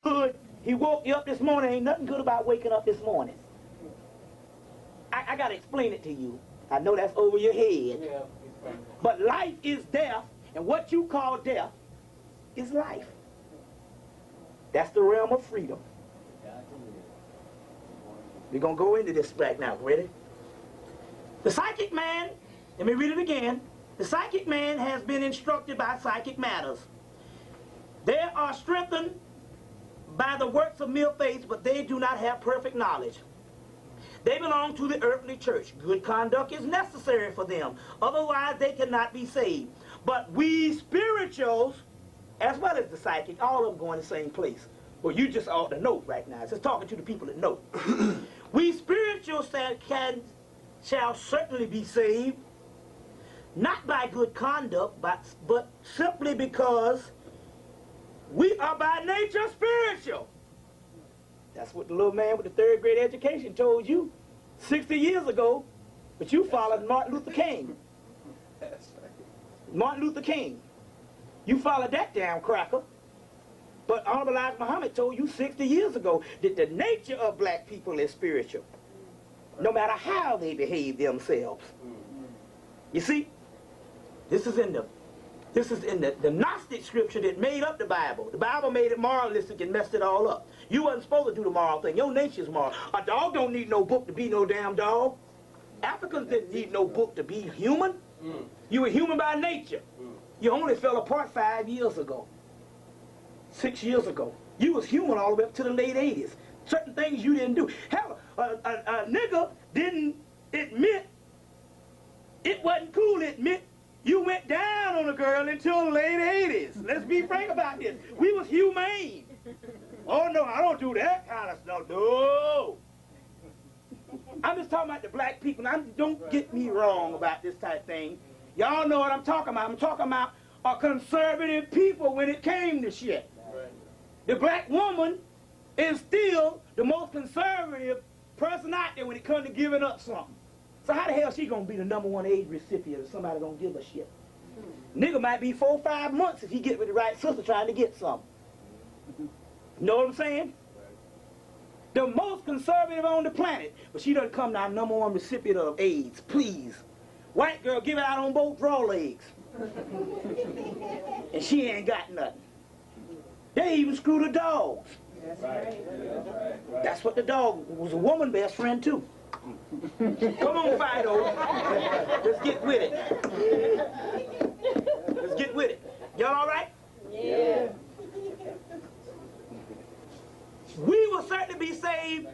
good. He woke you up this morning. Ain't nothing good about waking up this morning. I got to explain it to you. I know that's over your head. But life is death, and what you call death is life. That's the realm of freedom. We're going to go into this right now. Ready? The psychic man, let me read it again. The psychic man has been instructed by psychic matters. They are strengthened by the works of mere faith, but they do not have perfect knowledge. They belong to the earthly church. Good conduct is necessary for them. Otherwise, they cannot be saved. But we spirituals, as well as the psychic, all of them go in the same place. Well, you just ought to know right now. It's just talking to the people that know. We spirituals shall certainly be saved, not by good conduct, but simply because we are by nature spiritual. That's what the little man with the 3rd grade education told you 60 years ago, but you followed Martin Luther King. Martin Luther King. You followed that damn cracker. But Honorable Elijah Muhammad told you 60 years ago that the nature of black people is spiritual, no matter how they behave themselves. You see, this is in the Gnostic scripture that made up the Bible. The Bible made it moralistic and messed it all up. You wasn't supposed to do the moral thing. Your nature's moral. A dog don't need no book to be no damn dog. Africans didn't need no book to be human. You were human by nature. You only fell apart 5 years ago. 6 years ago. You was human all the way up to the late 80s. Certain things you didn't do. Hell, a nigga didn't admit, it wasn't cool to admit you went down on a girl until the late 80s. Let's be frank about this. We was humane. Oh no, I don't do that kind of stuff. No. I'm just talking about the black people. Don't get me wrong about this type of thing. Y'all know what I'm talking about. I'm talking about a conservative people when it came to shit. The black woman is still the most conservative person out there when it comes to giving up something. So how the hell she gonna be the #1 AIDS recipient if somebody don't give a shit? Nigga might be 4 or 5 months if he get with the right sister trying to get something. Know what I'm saying? The most conservative on the planet, but she doesn't come now #1 recipient of AIDS. Please. White girl give it out on both draw legs. And she ain't got nothing. They even screw the dogs. That's right. That's what the dog was, a woman best friend too. Come on, Fido. Let's get with it. Let's get with it. Y'all all right? Yeah. We will certainly be saved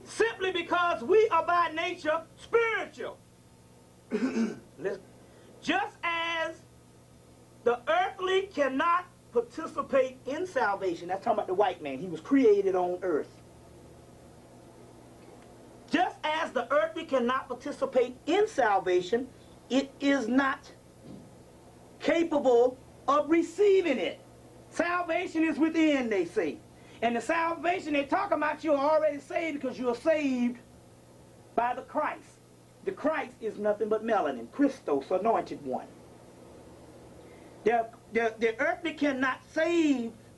simply because we are by nature spiritual. Just as the earthly cannot participate in salvation, that's talking about the white man, he was created on earth. Just as the earthly cannot participate in salvation, it is not capable of receiving it. Salvation is within, they say. And the salvation they talk about, you're already saved because you're saved by the Christ. The Christ is nothing but melanin, Christos, anointed one. The earthly cannot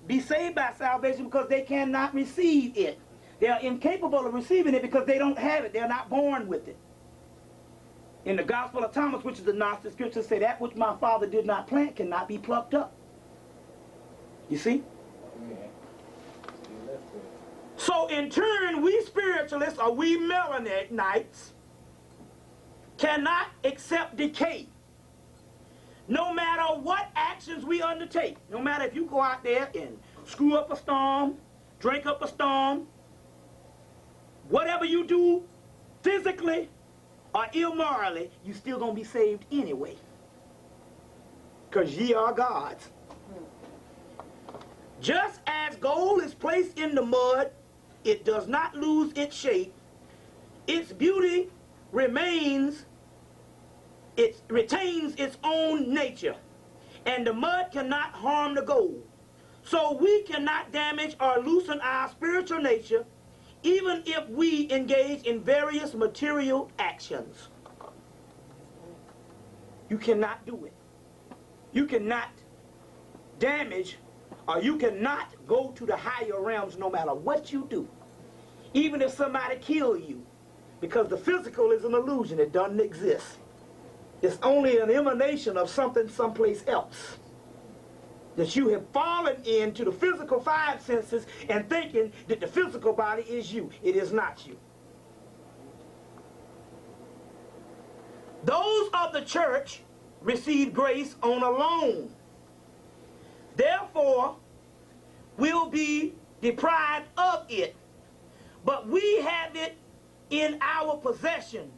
be saved by salvation because they cannot receive it. They are incapable of receiving it because they don't have it. They're not born with it. In the Gospel of Thomas, which is the Gnostic scripture, say that which my Father did not plant cannot be plucked up. You see? So in turn, we spiritualists, or we Melanites, cannot accept decay. No matter what actions we undertake, no matter if you go out there and screw up a storm, drink up a storm, whatever you do physically or immorally, you still gonna be saved anyway. Because ye are God's. Just as gold is placed in the mud, it does not lose its shape. Its beauty retains its own nature, and the mud cannot harm the gold. So we cannot damage or loosen our spiritual nature, even if we engage in various material actions. You cannot do it. You cannot damage or you cannot go to the higher realms no matter what you do. Even if somebody kills you, because the physical is an illusion. It doesn't exist. It's only an emanation of something someplace else. That you have fallen into the physical five senses and thinking that the physical body is you. It is not you. Those of the church receive grace on a loan. Therefore, will be deprived of it. But we have it in our possession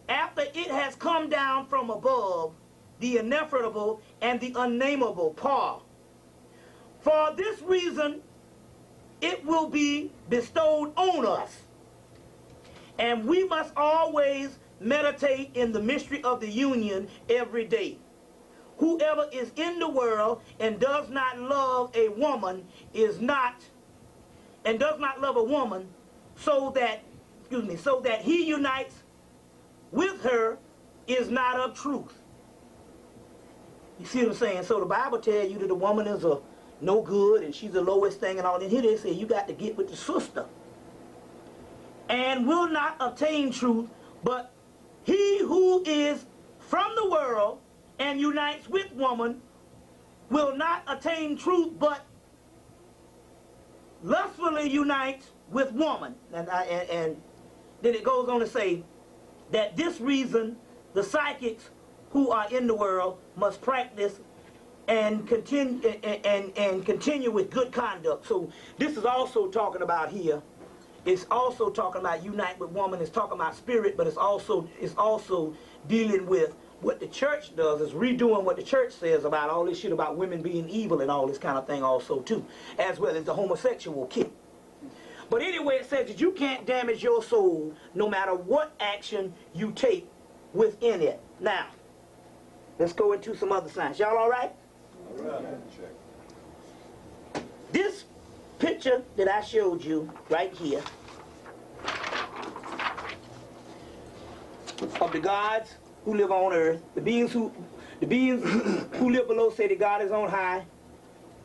after it has come down from above, the ineffable and the unnameable power. For this reason, it will be bestowed on us. And we must always meditate in the mystery of the union every day. Whoever is in the world and does not love a woman does not love a woman, so that he unites with her is not of truth. You see what I'm saying? So the Bible tells you that the woman is a no good and she's the lowest thing and all. And here they say you got to get with the sister. And will not obtain truth, but he who is from the world and unites with woman will not attain truth, but lustfully unites with woman. And then it goes on to say that this reason the psychics who are in the world must practice and continue with good conduct. So this is also talking about here. It's also talking about unite with woman. It's talking about spirit, but it's also dealing with what the church does. Is redoing what the church says about all this shit about women being evil and all this kind of thing also too, as well as the homosexual kid. But anyway, it says that you can't damage your soul no matter what action you take within it. Now, let's go into some other science. Y'all all right? All right. This picture that I showed you right here of the gods who live on earth, the beings who live below say that God is on high,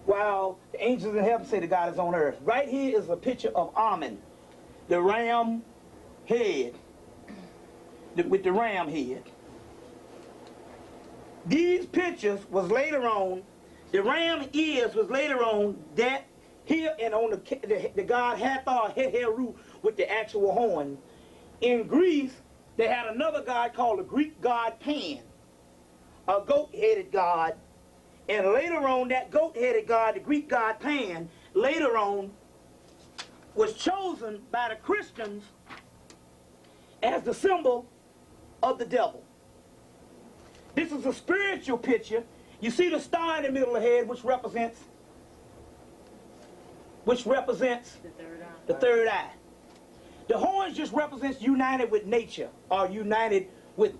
while the angels in heaven say that God is on earth. Right here is a picture of Amen, the ram head, with the ram head. These pictures was later on, the ram ears was later on that here and on the god Hathor Heru with the actual horn. In Greece, they had another god called the Greek god Pan, a goat-headed god. And later on, that goat-headed god, the Greek god Pan, later on was chosen by the Christians as the symbol of the devil. This is a spiritual picture. You see the star in the middle of the head, which represents the third eye. The horns just represents united with nature, or united with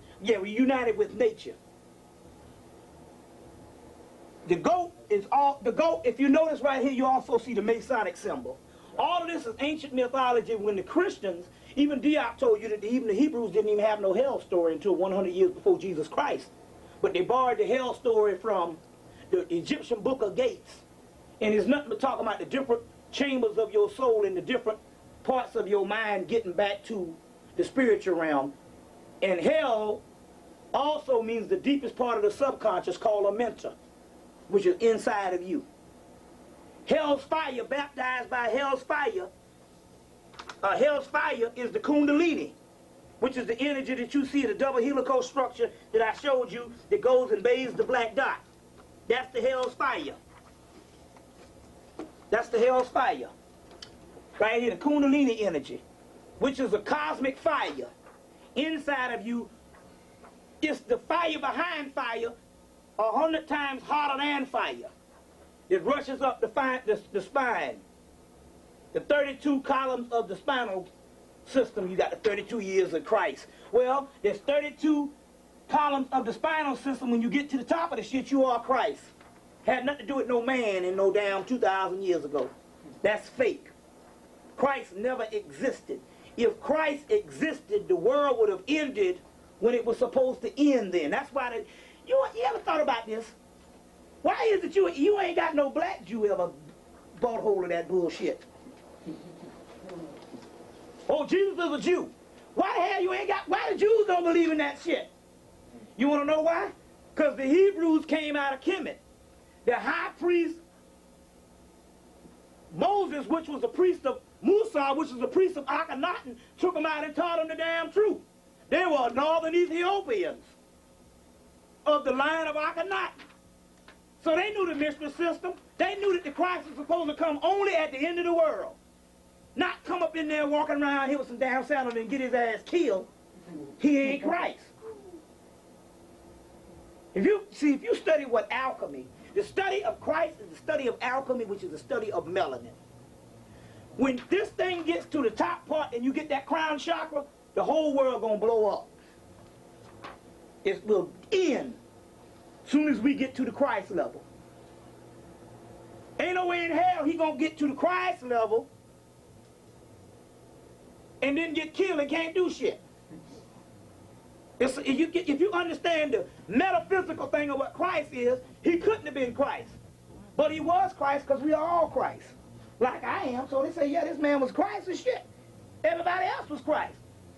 nature. The goat, if you notice right here, you also see the Masonic symbol. All of this is ancient mythology. When the Christians, even Diop told you that even the Hebrews didn't even have no hell story until 100 years before Jesus Christ. But they borrowed the hell story from the Egyptian book of Gates. And it's nothing but talking about the different chambers of your soul and the different parts of your mind getting back to the spiritual realm. And hell also means the deepest part of the subconscious, called a mentor, which is inside of you. Hell's fire, baptized by hell's fire. Hell's fire is the Kundalini, which is the energy that you see, the double helical structure that I showed you that goes and bathes the black dot. That's the hell's fire. That's the hell's fire. Right here, the Kundalini energy, which is a cosmic fire inside of you. It's the fire behind fire, 100 times hotter than fire. It rushes up the spine. The 32 columns of the spinal system, you got the 32 years of Christ. Well, there's 32 columns of the spinal system. When you get to the top of the shit, you are Christ. Had nothing to do with no man in no damn 2,000 years ago. That's fake. Christ never existed. If Christ existed, the world would have ended when it was supposed to end then. That's why you ever thought about this? Why is it you ain't got no black Jew ever bought hold of that bullshit? Oh, Jesus is a Jew. Why the hell you ain't got, why the Jews don't believe in that shit? You want to know why? Because the Hebrews came out of Hemmitt. The high priest, Moses, which was the priest of Musa, which was the priest of Akhenaten, took them out and taught them the damn truth. They were northern Ethiopians of the line of Akhenaten. So they knew the mystery system. They knew that the Christ was supposed to come only at the end of the world. Not come up in there walking around here with some damn sandals and get his ass killed. He ain't Christ. If you study what alchemy, the study of Christ is the study of alchemy, which is the study of melanin. When this thing gets to the top part and you get that crown chakra, the whole world gonna blow up. It will end soon as we get to the Christ level. Ain't no way in hell he gonna get to the Christ level and then get killed and can't do shit. If you understand the metaphysical thing of what Christ is, he couldn't have been Christ. But he was Christ because we are all Christ. Like I am, so they say, yeah, this man was Christ and shit. Everybody else was Christ.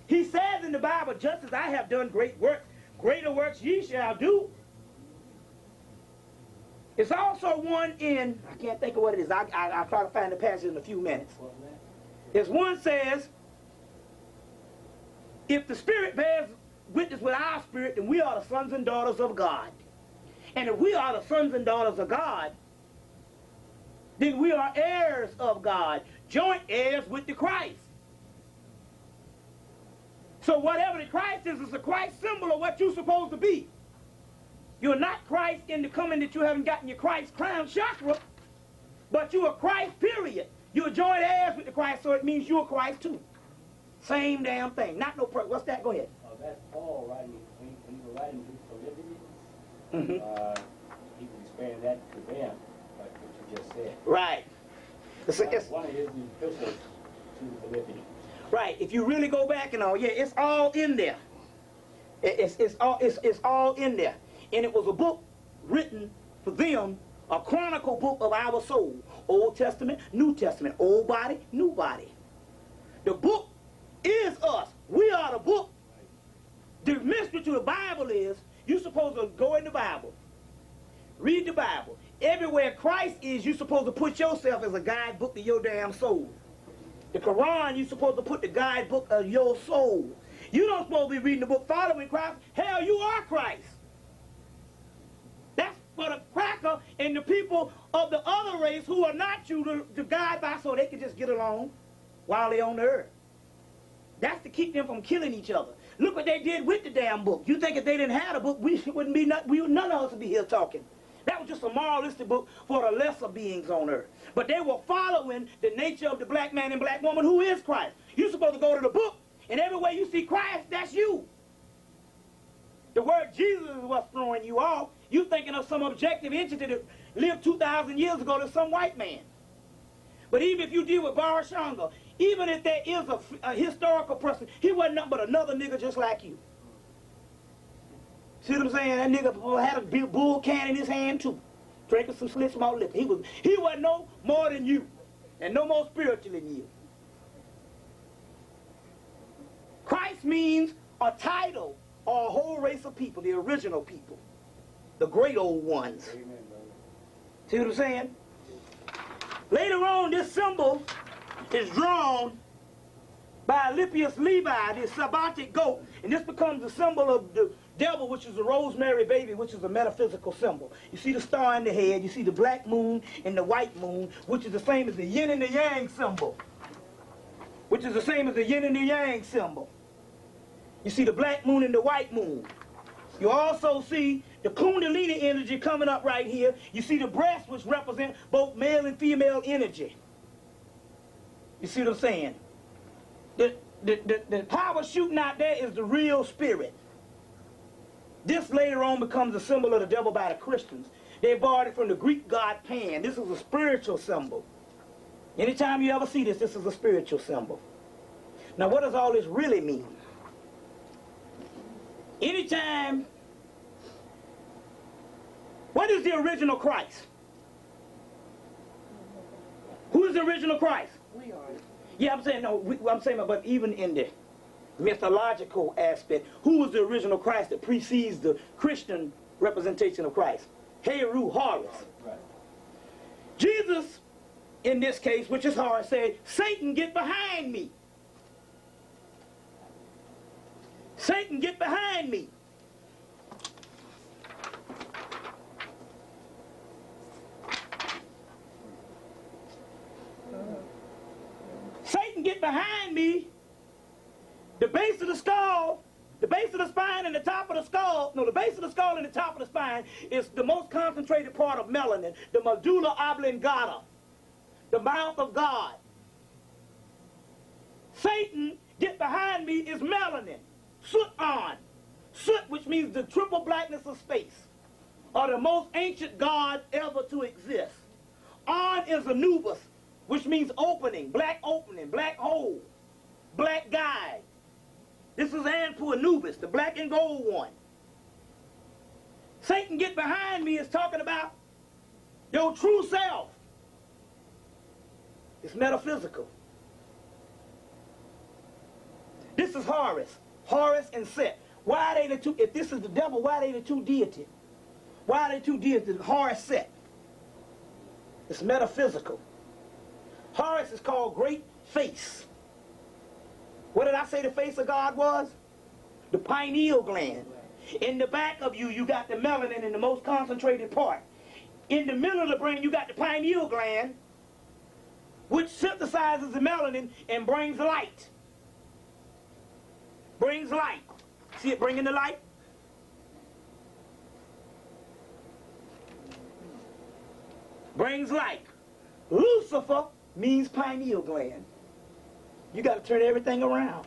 He says in the Bible, just as I have done great works, greater works ye shall do. It's also one in, I can't think of what it is. I'll try to find the passage in a few minutes. It's one says, if the Spirit bears witness with our spirit, then we are the sons and daughters of God. And if we are the sons and daughters of God, then we are heirs of God, joint heirs with the Christ. So whatever the Christ is a Christ symbol of what you're supposed to be. You're not Christ in the coming that you haven't gotten your Christ crown chakra, but you are Christ, period. You're joint heirs with the Christ, so it means you're Christ too. Same damn thing. Not no what's that? Go ahead. That's Paul writing, when he was writing to Philippians, he was explaining that to them, like what you just said. Right. It's one of his epistles to the Philippians. Right. If you really go back and all, yeah, it's all in there. It's all in there. And it was a book written for them, a chronicle book of our soul. Old Testament, New Testament, old body, new body. The book is us. We are the book. The mystery to the Bible is you're supposed to go in the Bible, read the Bible. Everywhere Christ is, you're supposed to put yourself as a guidebook to your damn soul. The Quran, you're supposed to put the guidebook of your soul. You don't supposed to be reading the book following Christ. Hell, you are Christ. That's for the cracker and the people of the other race who are not you to guide by so they can just get along while they're on the earth. That's to keep them from killing each other. Look what they did with the damn book. You think if they didn't have the book, none of us would be here talking. That was just a moralistic book for the lesser beings on earth. But they were following the nature of the black man and black woman who is Christ. You're supposed to go to the book, and everywhere you see Christ, that's you. The word Jesus is what's throwing you off. You're thinking of some objective entity that lived 2,000 years ago to some white man. But even if you deal with Barashanga, even if there is a historical person, he wasn't nothing but another nigga just like you. See what I'm saying? That nigga had a big bull can in his hand too, drinking some slits malt liquor. He wasn't no more than you, and no more spiritual than you. Christ means a title or a whole race of people, the original people, the great old ones. Amen, brother. See what I'm saying? Later on, this symbol is drawn by Alypius Levi, this Sabbatic goat, and this becomes the symbol of the devil, which is the rosemary baby, which is a metaphysical symbol. You see the star in the head, you see the black moon and the white moon, which is the same as the yin and the yang symbol, which is the same as the yin and the yang symbol. You see the black moon and the white moon. You also see the Kundalini energy coming up right here. You see the breast, which represent both male and female energy. You see what I'm saying? The power shooting out there is the real spirit. This later on becomes a symbol of the devil by the Christians. They borrowed it from the Greek god Pan. This is a spiritual symbol. Anytime you ever see this, this is a spiritual symbol. Now, what does all this really mean? Anytime What is the original Christ? Who is the original Christ? We are. Yeah, I'm saying, no, I'm saying, but even in the mythological aspect, who was the original Christ that precedes the Christian representation of Christ? Heru, Horus. Right. Jesus, in this case, which is Horus, said, Satan, get behind me. Satan, get behind me. Satan, get behind me. The base of the skull, the base of the spine and the top of the skull, no, the base of the skull and the top of the spine is the most concentrated part of melanin, the medulla oblongata, the mouth of God. Satan, get behind me is melanin, soot on. Soot, which means the triple blackness of space, or the most ancient god ever to exist. On is Anubis, which means opening, black hole, black guy. This is Anpu Anubis, the black and gold one. Satan, get behind me is talking about your true self. It's metaphysical. This is Horus. Horus and Set. Why are they the two? If this is the devil, why are they the two deities? Why are they two deities? Horus, Set. It's metaphysical. Horus is called Great Face. What did I say the face of God was? The pineal gland. In the back of you, you got the melanin in the most concentrated part. In the middle of the brain, you got the pineal gland, which synthesizes the melanin and brings light. Brings light. See it bringing the light? Brings light. Lucifer means pineal gland. You got to turn everything around.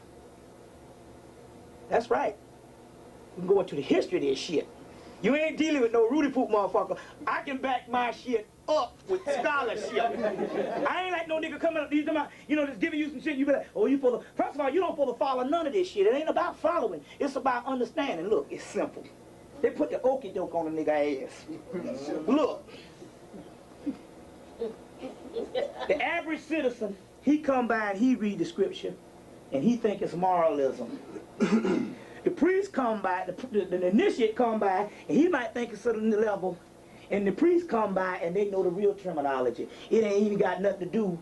That's right. We can go into the history of this shit. You ain't dealing with no Rudy Poop motherfucker. I can back my shit up with scholarship. I ain't like no nigga coming up, just giving you some shit. You be like, oh, you supposed to. First of all, you don't supposed to follow none of this shit. It ain't about following. It's about understanding. Look, it's simple. They put the okie doke on the nigga ass. Look. The average citizen, he come by and he read the scripture, and he think it's moralism. The priest come by, the initiate come by, and he might think it's a level, and the priest come by and they know the real terminology. It ain't even got nothing to do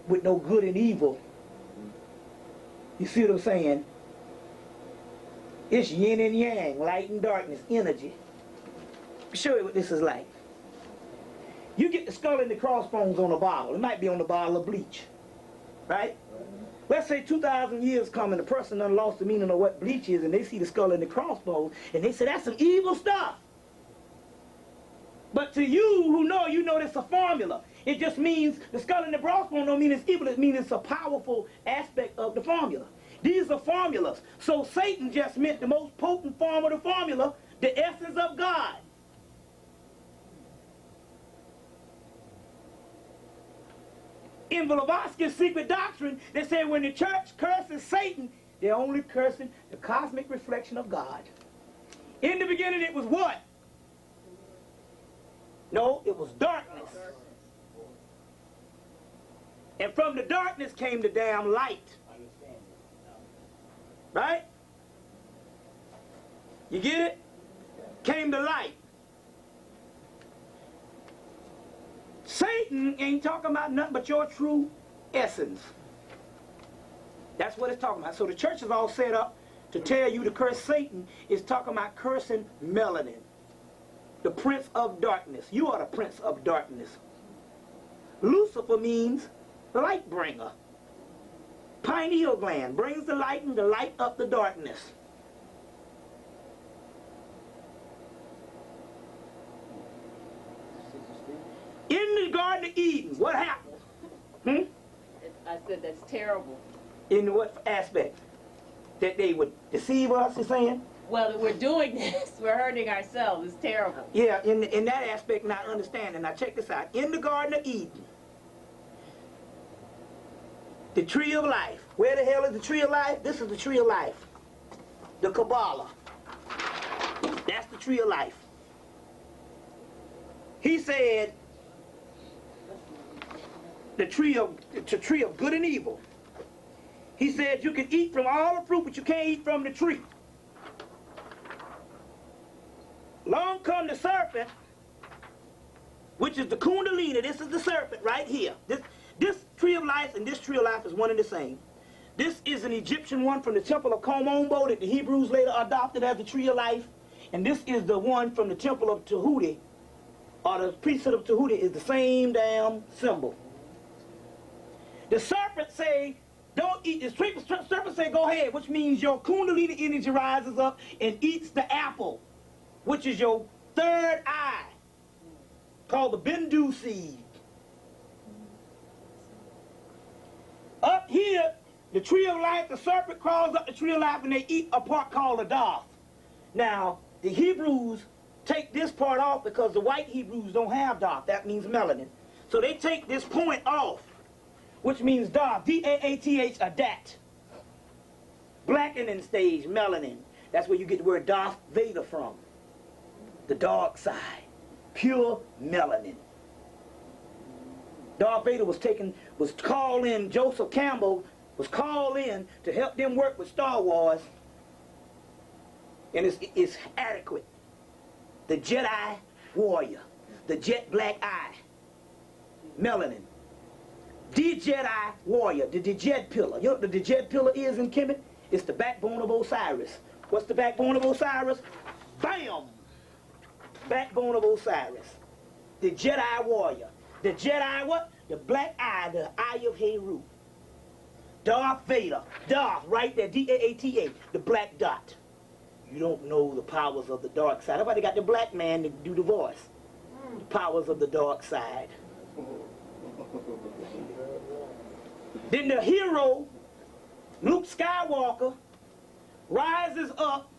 with no good and evil. You see what I'm saying? It's yin and yang, light and darkness, energy. Show you what this is like. You get the skull and the crossbones on a bottle. It might be on a bottle of bleach, right? Let's say 2,000 years come and the person done lost the meaning of what bleach is, and they see the skull and the crossbones, and they say, that's some evil stuff. But to you who know, you know that's a formula. It just means the skull and the crossbone don't mean it's evil. It means it's a powerful aspect of the formula. These are formulas. So Satan just meant the most potent form of the formula, the essence of God. In Blavatsky's secret doctrine, they say when the church curses Satan, they're only cursing the cosmic reflection of God. In the beginning, it was what? No, it was darkness. And from the darkness came the damn light. Right? You get it? Came the light. Satan ain't talking about nothing but your true essence. That's what it's talking about. So the church is all set up to tell you to curse Satan is talking about cursing melanin, the prince of darkness. You are the prince of darkness. Lucifer means light bringer. Pineal gland brings the light and the light up the darkness. In the Garden of Eden, what happened? I said that's terrible. In what aspect? That they would deceive us, you're saying? Well, we're doing this. We're hurting ourselves. It's terrible. Yeah, in that aspect, not understanding. Now check this out. In the Garden of Eden, the tree of life. Where the hell is the tree of life? This is the tree of life. The Kabbalah. That's the tree of life. He said, the tree of good and evil. He said you can eat from all the fruit, but you can't eat from the tree. Long come the serpent, which is the kundalini. This is the serpent right here. This tree of life and this tree of life is one and the same. This is an Egyptian one from the temple of Komombo that the Hebrews later adopted as the tree of life. And this is the one from the temple of Tahuti, or the priesthood of Tahuti, is the same damn symbol. The serpent say, don't eat. The serpent say, go ahead, which means your kundalini energy rises up and eats the apple, which is your third eye, called the Bindu seed. Up here, the tree of life, the serpent crawls up the tree of life and they eat a part called a daf. Now, the Hebrews take this part off because the white Hebrews don't have daf. That means melanin. So they take this point off, which means daf, D-A-A-T-H, a dat. Blackening stage, melanin. That's where you get the word Darth Vader from. The dark side, pure melanin. Darth Vader was called in, Joseph Campbell was called in to help them work with Star Wars, and it's adequate. The Jedi warrior, the jet black eye, melanin. The Jedi warrior, the Djed pillar. You know what the Djed pillar is in Kemet? It's the backbone of Osiris. What's the backbone of Osiris? Bam! Backbone of Osiris. The Jedi warrior. The Jedi what? The black eye, the eye of Heru. Darth Vader. Darth, right there, D-A-A-T-A, the black dot. You don't know the powers of the dark side. Everybody got the black man to do the voice. The powers of the dark side. Then the hero, Luke Skywalker, rises up,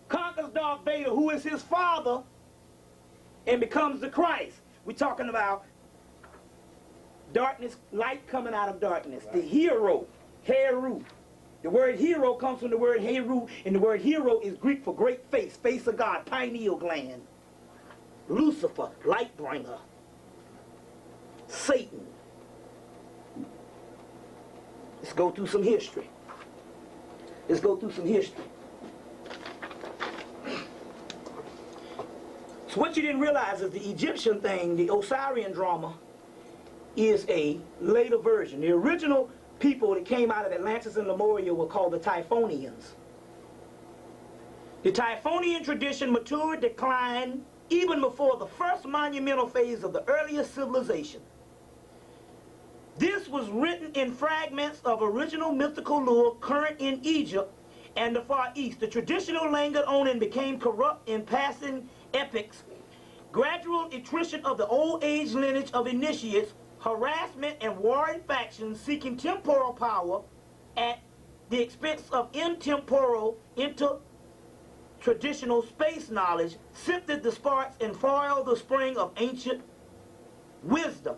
conquers Darth Vader, who is his father, and becomes the Christ. We're talking about darkness, light coming out of darkness. The hero, Heru. The word hero comes from the word Heru, and the word hero is Greek for great face, face of God, pineal gland. Lucifer, light bringer. Satan. Let's go through some history. Let's go through some history. So what you didn't realize is the Egyptian thing, the Osirian drama, is a later version. The original people that came out of Atlantis and Lemuria were called the Typhonians. The Typhonian tradition matured, declined, even before the first monumental phase of the earliest civilization. This was written in fragments of original mythical lore current in Egypt and the Far East. The traditional lingered on and became corrupt in passing epics. Gradual attrition of the old age lineage of initiates, harassment and warring factions seeking temporal power at the expense of intemporal, inter-traditional space knowledge, sifted the sparks and foiled the spring of ancient wisdom.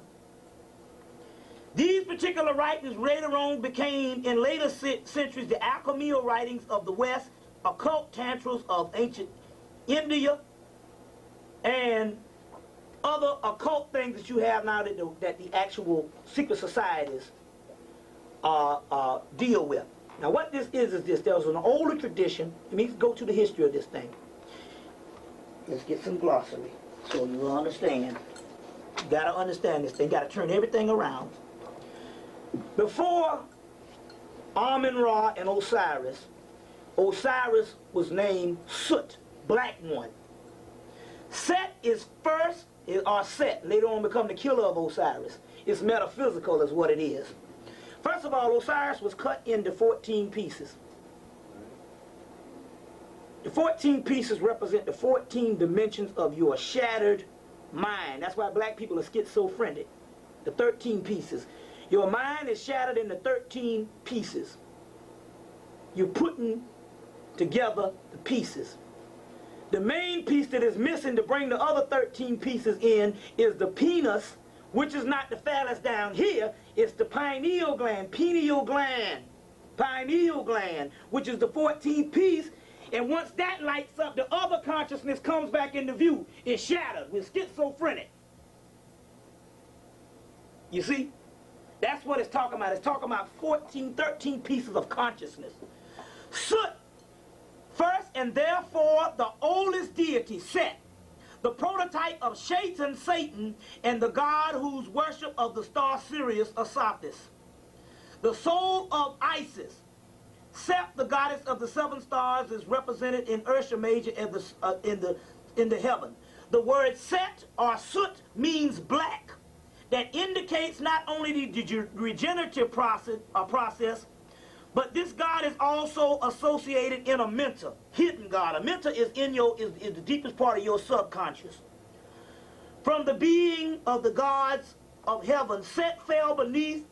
These particular writings later on became, in later centuries, the alchemical writings of the West, occult tantras of ancient India, and other occult things that you have now that the actual secret societies deal with. Now what this is this. There was an older tradition. Let me go to the history of this thing. Let's get some glossary so you will understand. You got to understand this thing. Got to turn everything around. Before Amun-Ra and Osiris, Osiris was named Sut, black one. Set is first, or Set, later on become the killer of Osiris. It's metaphysical is what it is. First of all, Osiris was cut into 14 pieces. The 14 pieces represent the 14 dimensions of your shattered mind. That's why black people are schizophrenic. The 13 pieces. Your mind is shattered into 13 pieces. You're putting together the pieces. The main piece that is missing to bring the other 13 pieces in is the penis, which is not the phallus down here. It's the pineal gland, pineal gland, which is the 14th piece. And once that lights up, the other consciousness comes back into view. It's shattered. We're schizophrenic. You see? That's what it's talking about. It's talking about 14, 13 pieces of consciousness. Soot, first and therefore the oldest deity, Set, the prototype of Satan, and the god whose worship of the star Sirius, Asopis. The soul of Isis, Set, the goddess of the 7 stars, is represented in Ursa Major in the heaven. The word Set or Soot means black. That indicates not only the regenerative process, but this god is also associated in a mentor, hidden god. A mentor is is the deepest part of your subconscious. From the being of the gods of heaven, Set fell beneath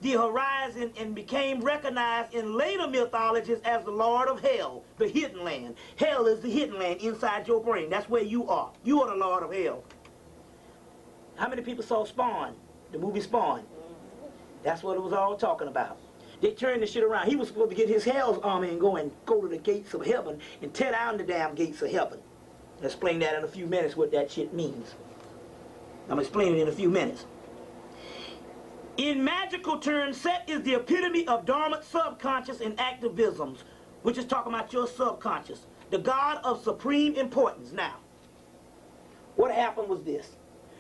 the horizon and became recognized in later mythologies as the Lord of Hell, the hidden land. Hell is the hidden land inside your brain. That's where you are. You are the Lord of Hell. How many people saw Spawn, the movie Spawn? That's what it was all talking about. They turned the shit around. He was supposed to get his Hell's army and go to the gates of heaven and tear down the damn gates of heaven. I'll explain that in a few minutes, what that shit means. I'm explaining it in a few minutes. In magical terms, Set is the epitome of dormant subconscious and activisms, which is talking about your subconscious, the god of supreme importance. Now, what happened was this.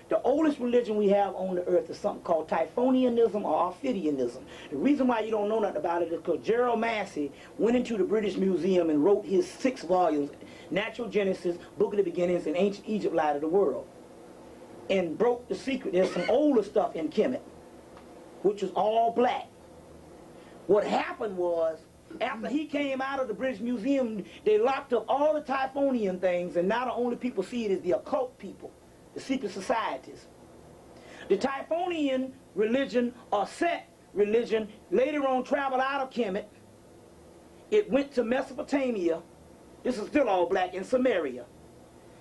The oldest religion we have on the earth is something called Typhonianism or Ophidianism. The reason why you don't know nothing about it is because Gerald Massey went into the British Museum and wrote his 6 volumes, Natural Genesis, Book of the Beginnings, and Ancient Egypt, Light of the World, and broke the secret. There's some older stuff in Hemmitt, which was all black. What happened was, after he came out of the British Museum, they locked up all the Typhonian things, and now the only people see it is the occult people, the secret societies. The Typhonian religion, or Set religion, later on traveled out of Hemmitt. It went to Mesopotamia. This is still all black, in Samaria.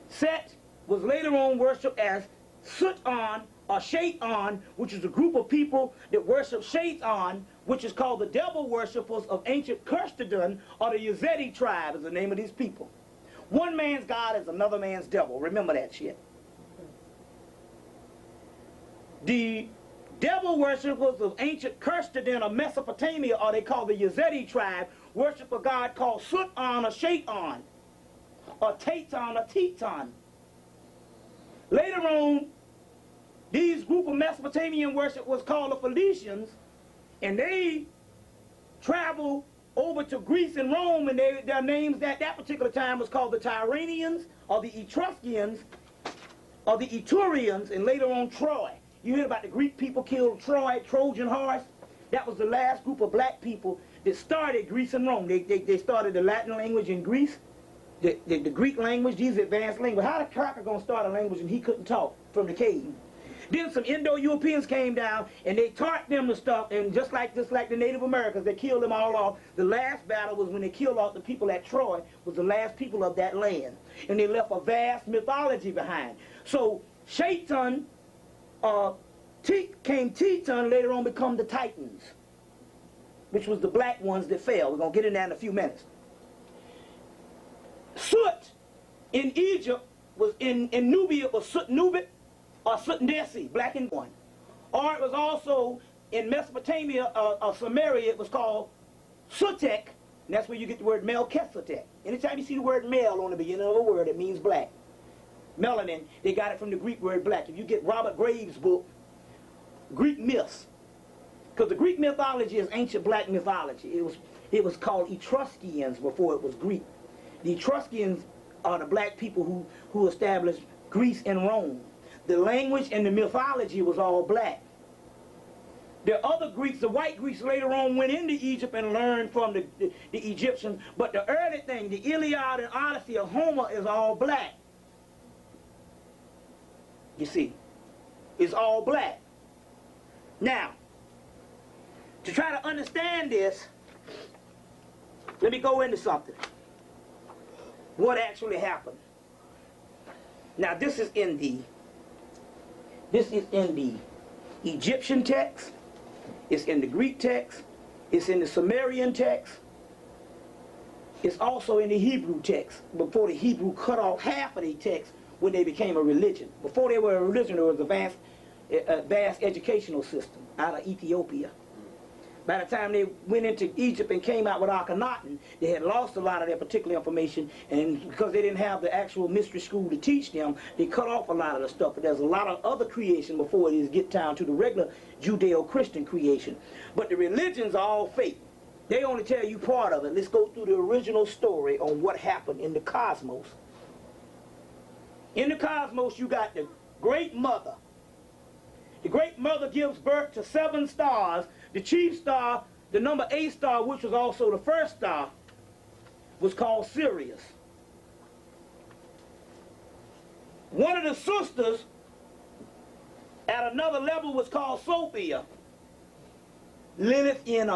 Set was later on worshipped as Sut-on or Shaitan, which is a group of people that worship Shaitan, which is called the devil worshippers of ancient Kirstadun, or the Yazidi tribe is the name of these people. One man's God is another man's devil. Remember that shit. The devil worshippers of ancient Kirstadun or Mesopotamia, or they call the Yazidi tribe, worship a god called Sut-on or Shaitan, or Tatan or Teton. Later on, these group of Mesopotamian worship was called the Phoenicians, and they traveled over to Greece and Rome, and their names at that particular time was called the Tyrrhenians, or the Etruscans, or the Etrurians, and later on Troy. You hear about the Greek people killed Troy, Trojan horse? That was the last group of black people that started Greece and Rome. They started the Latin language in Greece, the Greek language, these advanced language. How the cracker gonna start a language and he couldn't talk from the cave? Then some Indo-Europeans came down and they taught them the stuff, and just like the Native Americans, they killed them all off. The last battle was when they killed off the people at Troy, was the last people of that land. And they left a vast mythology behind. So Shaitan came Teton, later on become the Titans, which was the black ones that fell. We're going to get in that in a few minutes. Soot in Egypt was in Nubia, was Sut Nubit, or Sutnesi, black and white. Or it was also in Mesopotamia, Samaria, it was called Sutek, and that's where you get the word Melchizedek. Anytime you see the word mel on the beginning of a word, it means black. Melanin, they got it from the Greek word black. If you get Robert Graves' book, Greek Myths, because the Greek mythology is ancient black mythology. It was called Etruscans before it was Greek. The Etruscans are the black people who established Greece and Rome. The language and the mythology was all black. The other Greeks, the white Greeks, later on went into Egypt and learned from the Egyptians, but the early thing, the Iliad and Odyssey of Homer, is all black. You see, it's all black. Now, to try to understand this, let me go into something. What actually happened? Now, this is in the Egyptian text, it's in the Greek text, it's in the Sumerian text, it's also in the Hebrew text, before the Hebrew cut off half of the text when they became a religion. Before they were a religion, there was advanced vast educational system out of Ethiopia. By the time they went into Egypt and came out with Akhenaten, they had lost a lot of their particular information, and because they didn't have the actual mystery school to teach them, they cut off a lot of the stuff. But there's a lot of other creation before it is get down to the regular Judeo-Christian creation. But the religions are all fake. They only tell you part of it. Let's go through the original story on what happened in the cosmos. In the cosmos, you got the Great Mother. The Great Mother gives birth to 7 stars. The chief star, the number 8 star, which was also the first star, was called Sirius. One of the sisters at another level was called Sophia. Lilith in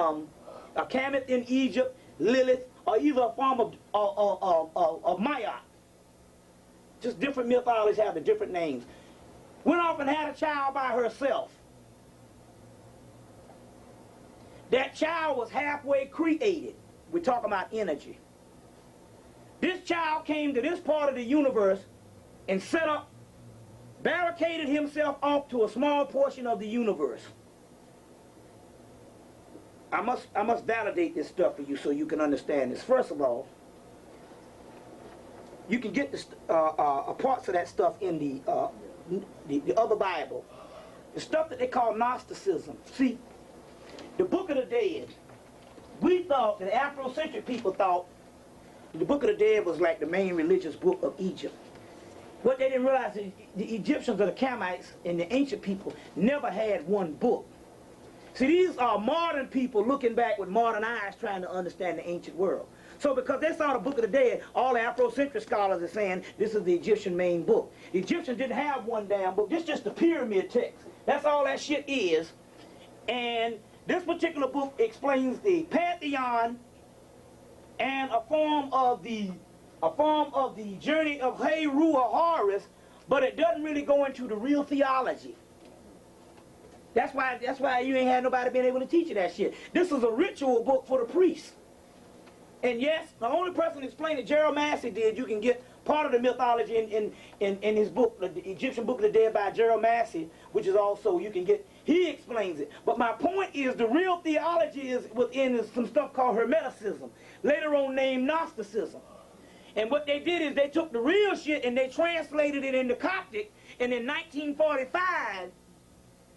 Hemmitt in Egypt, Lilith, or either a form of Maya. Just different mythologies have the different names. Went off and had a child by herself. That child was halfway created. We're talking about energy. This child came to this part of the universe and set up, barricaded himself off to a small portion of the universe. I must validate this stuff for you so you can understand this. First of all, you can get parts of that stuff in the other Bible. The stuff that they call Gnosticism. See, the Book of the Dead, we thought, the Afrocentric people thought, the Book of the Dead was like the main religious book of Egypt. What they didn't realize is the Egyptians or the Kamites and the ancient people never had one book. See, these are modern people looking back with modern eyes trying to understand the ancient world. So because they saw the Book of the Dead, all the Afrocentric scholars are saying this is the Egyptian main book. The Egyptians didn't have one damn book. This is just the pyramid text. That's all that shit is. And this particular book explains the pantheon and a form of the journey of Heru or Horus, but it doesn't really go into the real theology. That's why you ain't had nobody being able to teach you that shit. This is a ritual book for the priests. And yes, the only person explaining it, Gerald Massey did. You can get part of the mythology in his book, the Egyptian Book of the Dead by Gerald Massey, which is also, you can get, he explains it. But my point is the real theology is within some stuff called Hermeticism, later on named Gnosticism. And what they did is they took the real shit and they translated it into Coptic, and in 1945,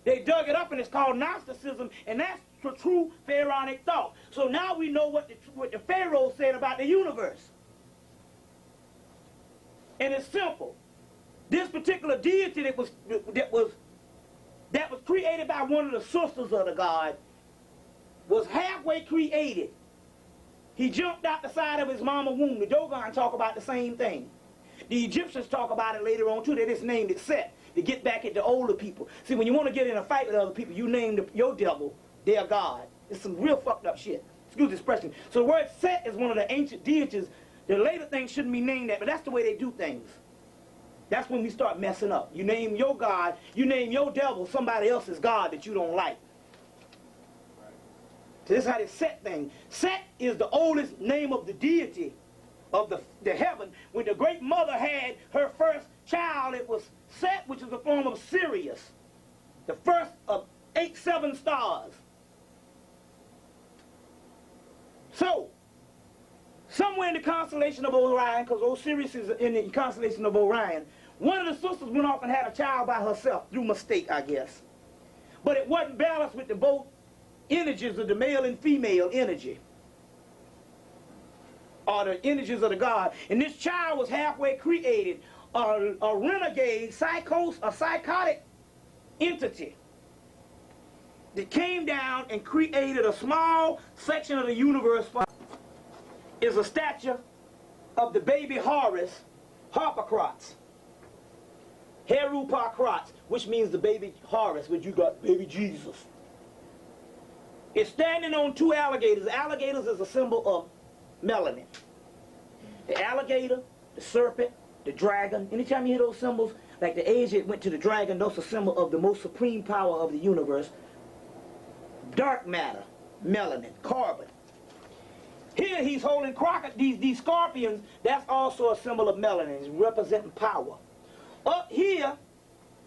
they dug it up and it's called Gnosticism, and that's the true pharaonic thought. So now we know what the pharaoh said about the universe. And it's simple. This particular deity that was created by one of the sisters of the god was halfway created. He jumped out the side of his mama womb. The Dogon talk about the same thing. The Egyptians talk about it later on too. They just named it Set to get back at the older people. See, when you want to get in a fight with other people, you name your devil their god. It's some real fucked up shit. Excuse the expression. So the word Set is one of the ancient deities. The later things shouldn't be named that, but that's the way they do things. That's when we start messing up. You name your god, you name your devil somebody else's god that you don't like. So this is how they Set thing. Set is the oldest name of the deity of the heaven. When the Great Mother had her first child, it was Set, which is a form of Sirius, the first of 7 stars. So, somewhere in the constellation of Orion, because Osiris is in the constellation of Orion, one of the sisters went off and had a child by herself, through mistake, I guess. But it wasn't balanced with the both energies of the male and female energy, or the energies of the god. And this child was halfway created, a renegade, a psychotic entity that came down and created a small section of the universe. Is a statue of the baby Horus, Harpocrates, Heru Parcrates, which means the baby Horus, which you got baby Jesus. It's standing on 2 alligators. Alligators is a symbol of melanin. The alligator, the serpent, the dragon. Anytime you hear those symbols, like the age it went to the dragon, those are a symbol of the most supreme power of the universe. Dark matter, melanin, carbon. Here he's holding these scorpions. That's also a symbol of melanin. It's representing power. Up here,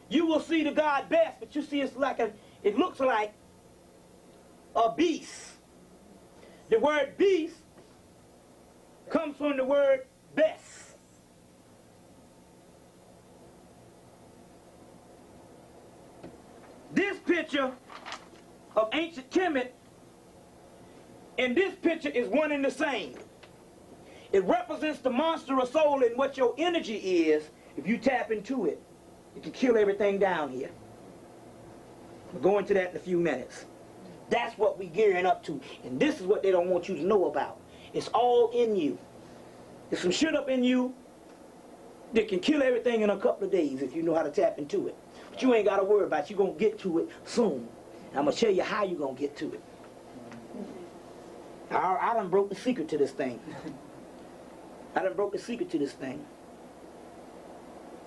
you will see the God best, but you see it's like it looks like a beast. The word beast comes from the word best. This picture of ancient Kemet and this picture is one and the same. It represents the monstrous soul and what your energy is. If you tap into it, it can kill everything down here. We'll go into that in a few minutes. That's what we're gearing up to. And this is what they don't want you to know about. It's all in you. There's some shit up in you that can kill everything in a couple of days if you know how to tap into it. But you ain't got to worry about it. You're going to get to it soon. I'm going to tell you how you're going to get to it. I done broke the secret to this thing.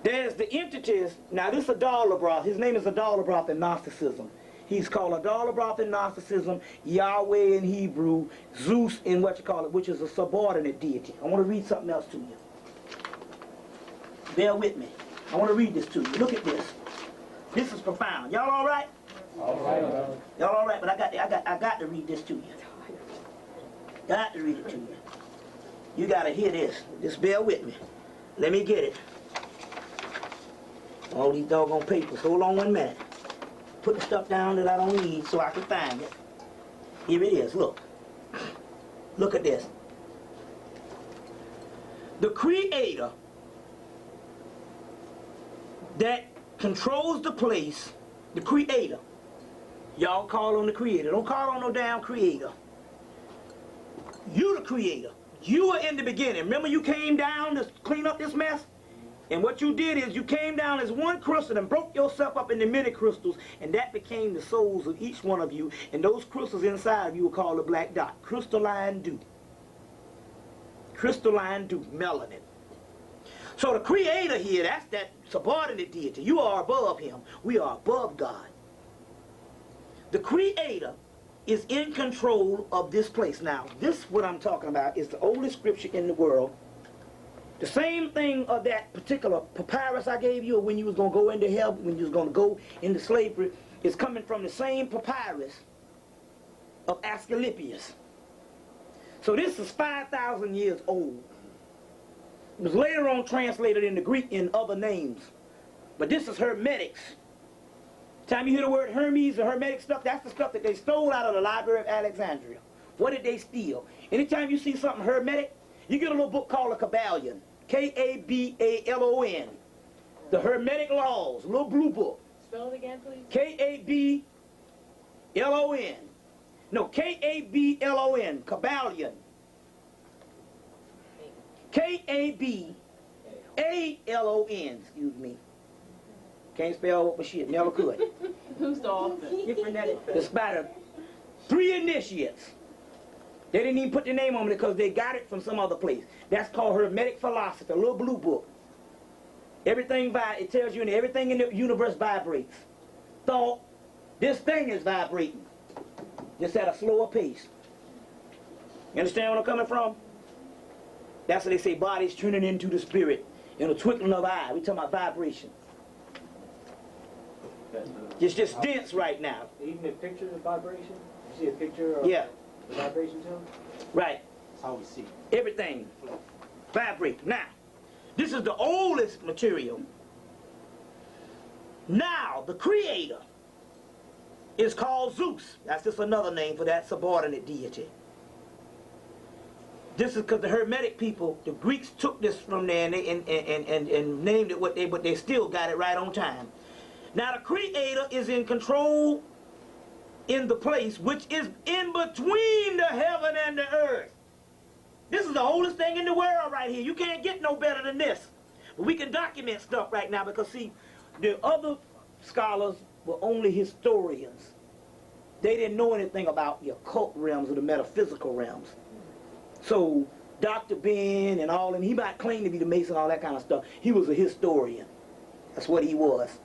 There's the entities. Now this is Adalabroth. His name is Adalabroth in Gnosticism. He's called Adalabroth in Gnosticism, Yahweh in Hebrew, Zeus in what you call it, which is a subordinate deity. I want to read something else to you. Bear with me. I want to read this to you. Look at this. This is profound. Y'all all right? All right. Y'all all right? But I got to read this to you. Got to read it to you. You got to hear this. Just bear with me. Let me get it. All these doggone papers. Hold on 1 minute. Put the stuff down that I don't need so I can find it. Here it is. Look. Look at this. The Creator that controls the place, the Creator. Y'all call on the Creator. Don't call on no damn Creator. You the Creator. You were in the beginning. Remember you came down to clean up this mess? And what you did is you came down as one crystal and broke yourself up into many crystals, and that became the souls of each one of you. And those crystals inside of you were called a black dot. Crystalline dew. Crystalline dew. Melanin. So the Creator here, that's that subordinate deity. You are above him. We are above God. The Creator is in control of this place. Now, this, what I'm talking about, is the oldest scripture in the world. The same thing of that particular papyrus I gave you, when you was going to go into hell, when you was going to go into slavery, is coming from the same papyrus of Asclepius. So this is 5,000 years old. It was later on translated into Greek in other names. But this is Hermetics. Time you hear the word Hermes or Hermetic stuff, that's the stuff that they stole out of the Library of Alexandria. What did they steal? Anytime you see something Hermetic, you get a little book called a Kabbalion. K-A-B-A-L-O-N. The Hermetic Laws, a little blue book. Spell it again, please. K-A-B-L-O-N. No, K-A-B-L-O-N. Kabbalion. K-A-B-A-L-O-N. Excuse me. Can't spell for shit. Never could. Who's the author? It's about 3 initiates. They didn't even put the name on it because they got it from some other place. That's called Hermetic Philosophy, a little blue book. Everything, it tells you everything in the universe vibrates. Thought, this thing is vibrating. Just at a slower pace. You understand where I'm coming from? That's what they say, bodies turning into the spirit in a twinkling of an eye. We talking about vibration. It's just dense right now. Even the picture of vibration? You see a picture of the vibration too? Right. That's how we see it. Everything vibrates. Now, this is the oldest material. Now, the Creator is called Zeus. That's just another name for that subordinate deity. This is because the Hermetic people, the Greeks took this from there and named it what but they still got it right on time. Now the Creator is in control in the place which is in between the heaven and the earth. This is the oldest thing in the world right here. You can't get no better than this. But we can document stuff right now because, see, the other scholars were only historians. They didn't know anything about the occult realms or the metaphysical realms. So Dr. Ben and all, and he might claim to be the Mason, all that kind of stuff. He was a historian. That's what he was.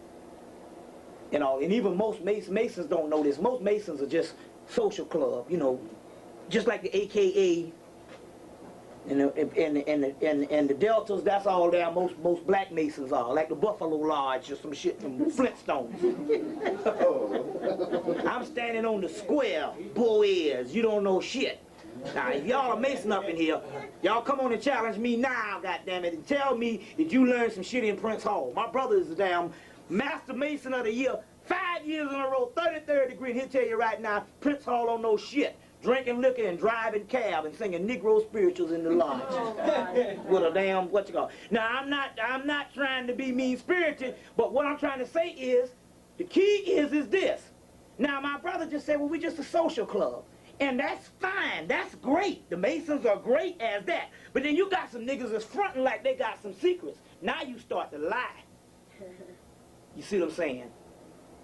And all, and even most Masons don't know this. Most Masons are just social club, you know, just like the AKA And the deltas, that's all there most black Masons are, like the Buffalo Lodge or some shit from Flintstones. I'm standing on the square, bull ears, you don't know shit. Now, if y'all are Mason up in here, y'all come on and challenge me now, goddammit, and tell me that you learned some shit in Prince Hall. My brother is the damn Master Mason of the Year, 5 years in a row, 33rd degree, and he'll tell you right now, Prince Hall don't know shit. Drinking liquor and driving cab and singing Negro spirituals in the lodge. With a damn, what you call. Now, I'm not trying to be mean-spirited, but what I'm trying to say is, the key is this. Now, my brother just said, well, we're just a social club. And that's fine, that's great. The Masons are great as that. But then you got some niggas that's fronting like they got some secrets. Now you start to lie. You see what I'm saying?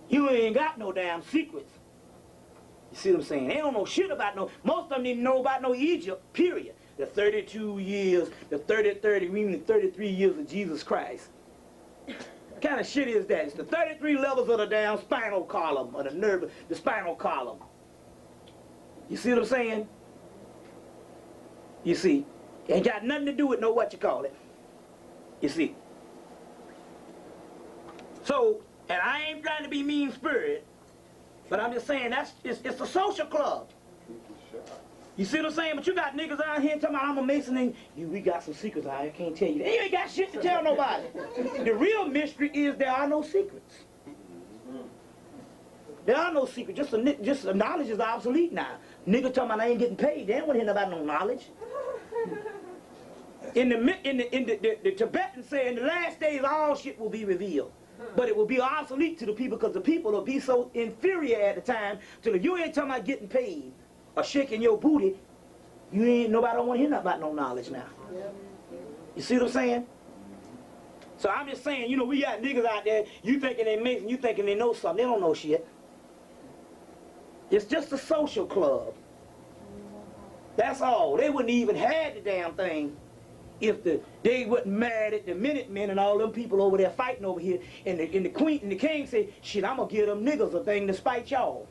You ain't got no damn secrets. You see what I'm saying? They don't know shit about no, most of them didn't know about no Egypt, period. The 32 years, the 33 years of Jesus Christ. What kind of shit is that? It's the 33 levels of the damn spinal column, or the nerve, the spinal column. You see what I'm saying? You see, it ain't got nothing to do with no what you call it. You see. So, and I ain't trying to be mean-spirited, but I'm just saying it's a social club. You see what I'm saying? But you got niggas out here talking about I'm a Mason and we got some secrets I can't tell you. You ain't got shit to tell nobody. The real mystery is there are no secrets. There are no secrets. Just the knowledge is obsolete now. Niggas talking about I ain't getting paid. They don't want to hear about no knowledge. In the Tibetan say in the last days all shit will be revealed. But it will be obsolete to the people because the people will be so inferior at the time till if you ain't talking about getting paid or shaking your booty, nobody don't want to hear nothing about no knowledge now. You see what I'm saying? So I'm just saying, you know, we got niggas out there, you thinking they Mason, you thinking they know something. They don't know shit. It's just a social club. That's all. They wouldn't even had the damn thing if they wasn't mad at the Minutemen and all them people over there fighting over here. And the queen and the king said, shit, I'm going to give them niggas a thing to spite y'all.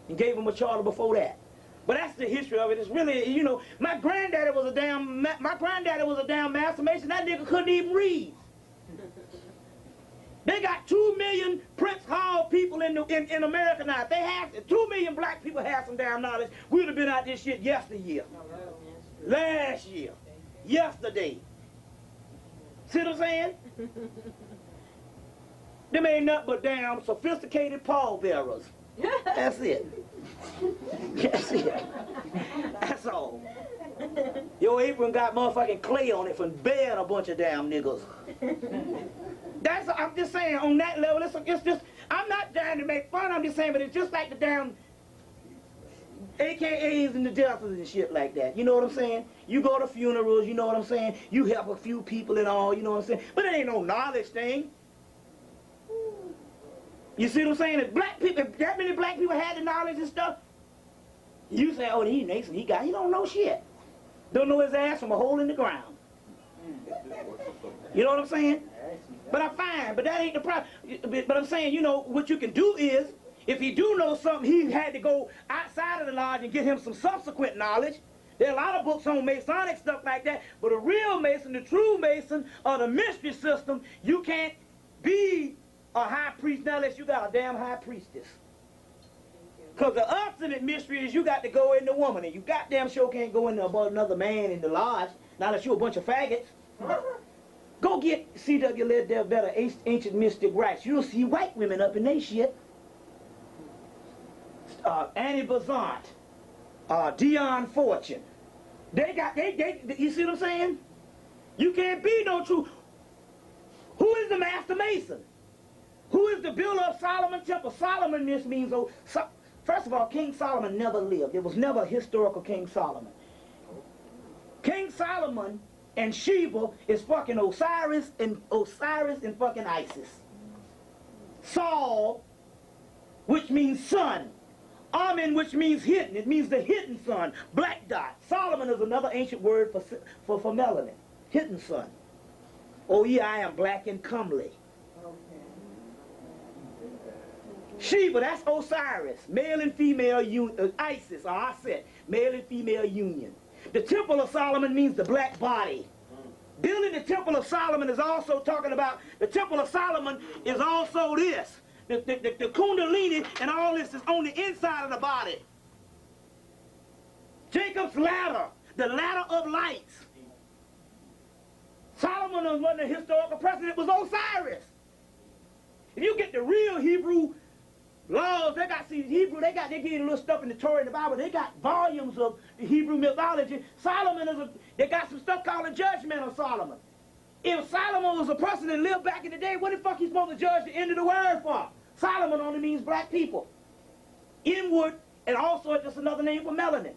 And gave them a charter before that. But that's the history of it. It's really, you know, my granddaddy was a damn Master Mason. That nigga couldn't even read. They got 2 million Prince Hall people in America now. If they had 2 million black people have some damn knowledge, we would have been out this shit yesteryear. Last year. Yesterday. See what I'm saying? Them ain't nothing but damn sophisticated pallbearers. That's it. That's it. That's all. Your apron got motherfucking clay on it from bearing a bunch of damn niggas. I'm just saying, on that level, it's just, I'm not trying to make fun, I'm just saying, but it's just like the damn AKAs and the deltas and shit like that. You know what I'm saying? You go to funerals, you know what I'm saying? You help a few people and all, you know what I'm saying? But it ain't no knowledge thing. You see what I'm saying? If black people, if that many black people had the knowledge and stuff, you say, oh, he Mason, he don't know shit. Don't know his ass from a hole in the ground. You know what I'm saying? But I'm fine, but that ain't the problem. But I'm saying, you know, what you can do is, if he do know something, he had to go outside of the lodge and get him some subsequent knowledge. There are a lot of books on Masonic stuff like that, but a real Mason, the true Mason, or the mystery system, you can't be a high priest now unless you got a damn high priestess. Because the ultimate mystery is you got to go in the woman, and you goddamn sure can't go in another man in the lodge, not unless you a bunch of faggots. Go get C.W. Ledell Better, Ancient Mystic Rites. You'll see white women up in they shit. Annie Besant, Dion Fortune. You see what I'm saying? You can't be no true. Who is the Master Mason? Who is the builder of Solomon's temple? Solomon, this means, first of all, King Solomon never lived. There was never a historical King Solomon. King Solomon and Sheba is fucking Osiris and fucking Isis. Saul, which means sun. Amen, which means hidden. It means the hidden sun. Black dot. Solomon is another ancient word for melanin. Hidden sun. Oh yeah, I am black and comely. Sheba, that's Osiris. Male and female Isis, or Aset. Male and female union. The Temple of Solomon means the black body. Building the Temple of Solomon is also talking about, the Temple of Solomon is also this. The Kundalini and all this is on the inside of the body. Jacob's ladder, the ladder of lights. Solomon wasn't a historical person, it was Osiris. If you get the real Hebrew laws, they got, see, Hebrew, they give you a little stuff in the Torah and the Bible. They got volumes of the Hebrew mythology. Solomon is they got some stuff called the judgment of Solomon. If Solomon was a person that lived back in the day, what the fuck he supposed to judge the end of the word for? Solomon only means black people. Inward, and also just another name for melanin.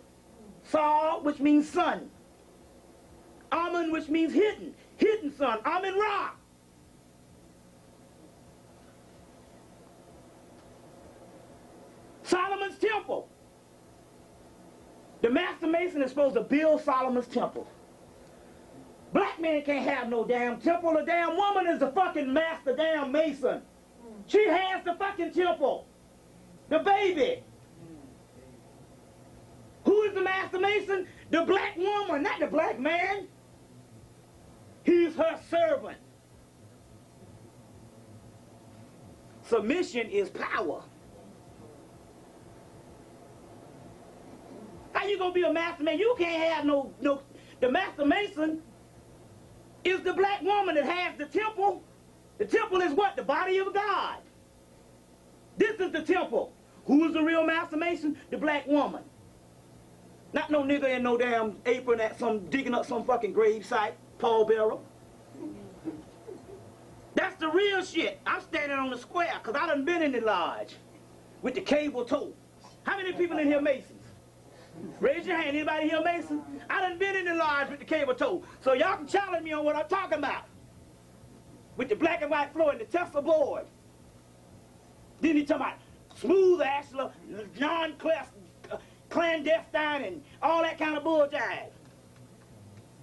Sol, which means sun. Amun, which means hidden. Hidden sun. Amun Ra. Solomon's temple. The master mason is supposed to build Solomon's temple. Black man can't have no damn temple. A damn woman is the fucking master damn mason. She has the fucking temple. The baby. Who is the master mason? The black woman, not the black man. He's her servant. Submission is power. How you gonna be a master man? You can't have no. The master mason is the black woman that has the temple. The temple is what? The body of God. This is the temple. Who is the real master mason? The black woman. Not no nigga in no damn apron at some digging up some fucking grave site, pallbearer. That's the real shit. I'm standing on the square because I done been in the lodge with the cable toe. How many people in here Masons? Raise your hand. Anybody here Mason? I done been in the lodge with the cable toe. So y'all can challenge me on what I'm talking about. With the black and white floor and the Tesla board. Then he talking about smooth ashler, non-clandestine and all that kind of bullshit.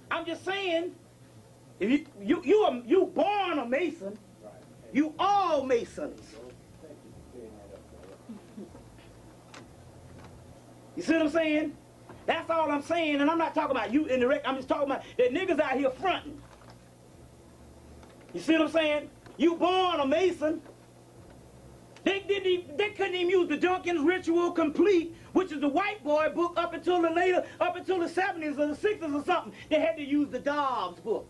I'm just saying, if you born a Mason, you all Masons. You see what I'm saying? That's all I'm saying, and I'm not talking about you indirect. I'm just talking about the niggas out here fronting. You see what I'm saying? You born a Mason. They couldn't even use the Duncan's Ritual Complete, which is the white boy book up until the 70s or the 60s or something. They had to use the Dobbs book,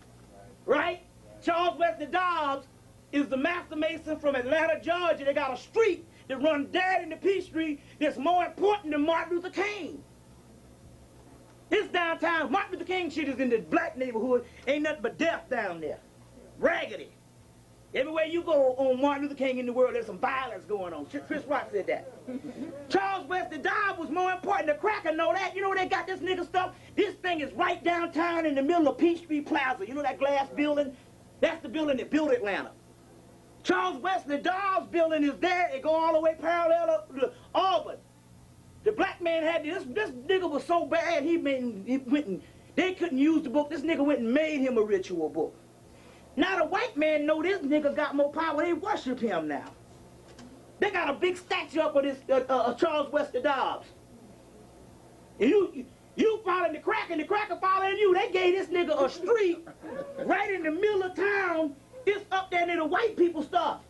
right? Charles Wesley Dobbs is the master mason from Atlanta, Georgia. They got a street that runs dead into Peachtree that's more important than Martin Luther King. This downtown, Martin Luther King shit is in the black neighborhood. Ain't nothing but death down there. Raggedy. Everywhere you go on Martin Luther King in the world, there's some violence going on. Chris Rock said that. Charles Wesley Dobbs was more important. The cracker know that. You know where they got this nigga stuff? This thing is right downtown in the middle of Peachtree Plaza. You know that glass building? That's the building that built Atlanta. Charles Wesley Dobbs building is there. It go all the way parallel up to Auburn. The black man had this nigga was so bad they couldn't use the book. This nigga went and made him a ritual book. Now the white man know this nigga got more power. They worship him now. They got a big statue up of this Charles Wesley Dobbs. And you following the cracker, and the cracker following you. They gave this nigga a street right in the middle of town. It's up there near the white people stuff.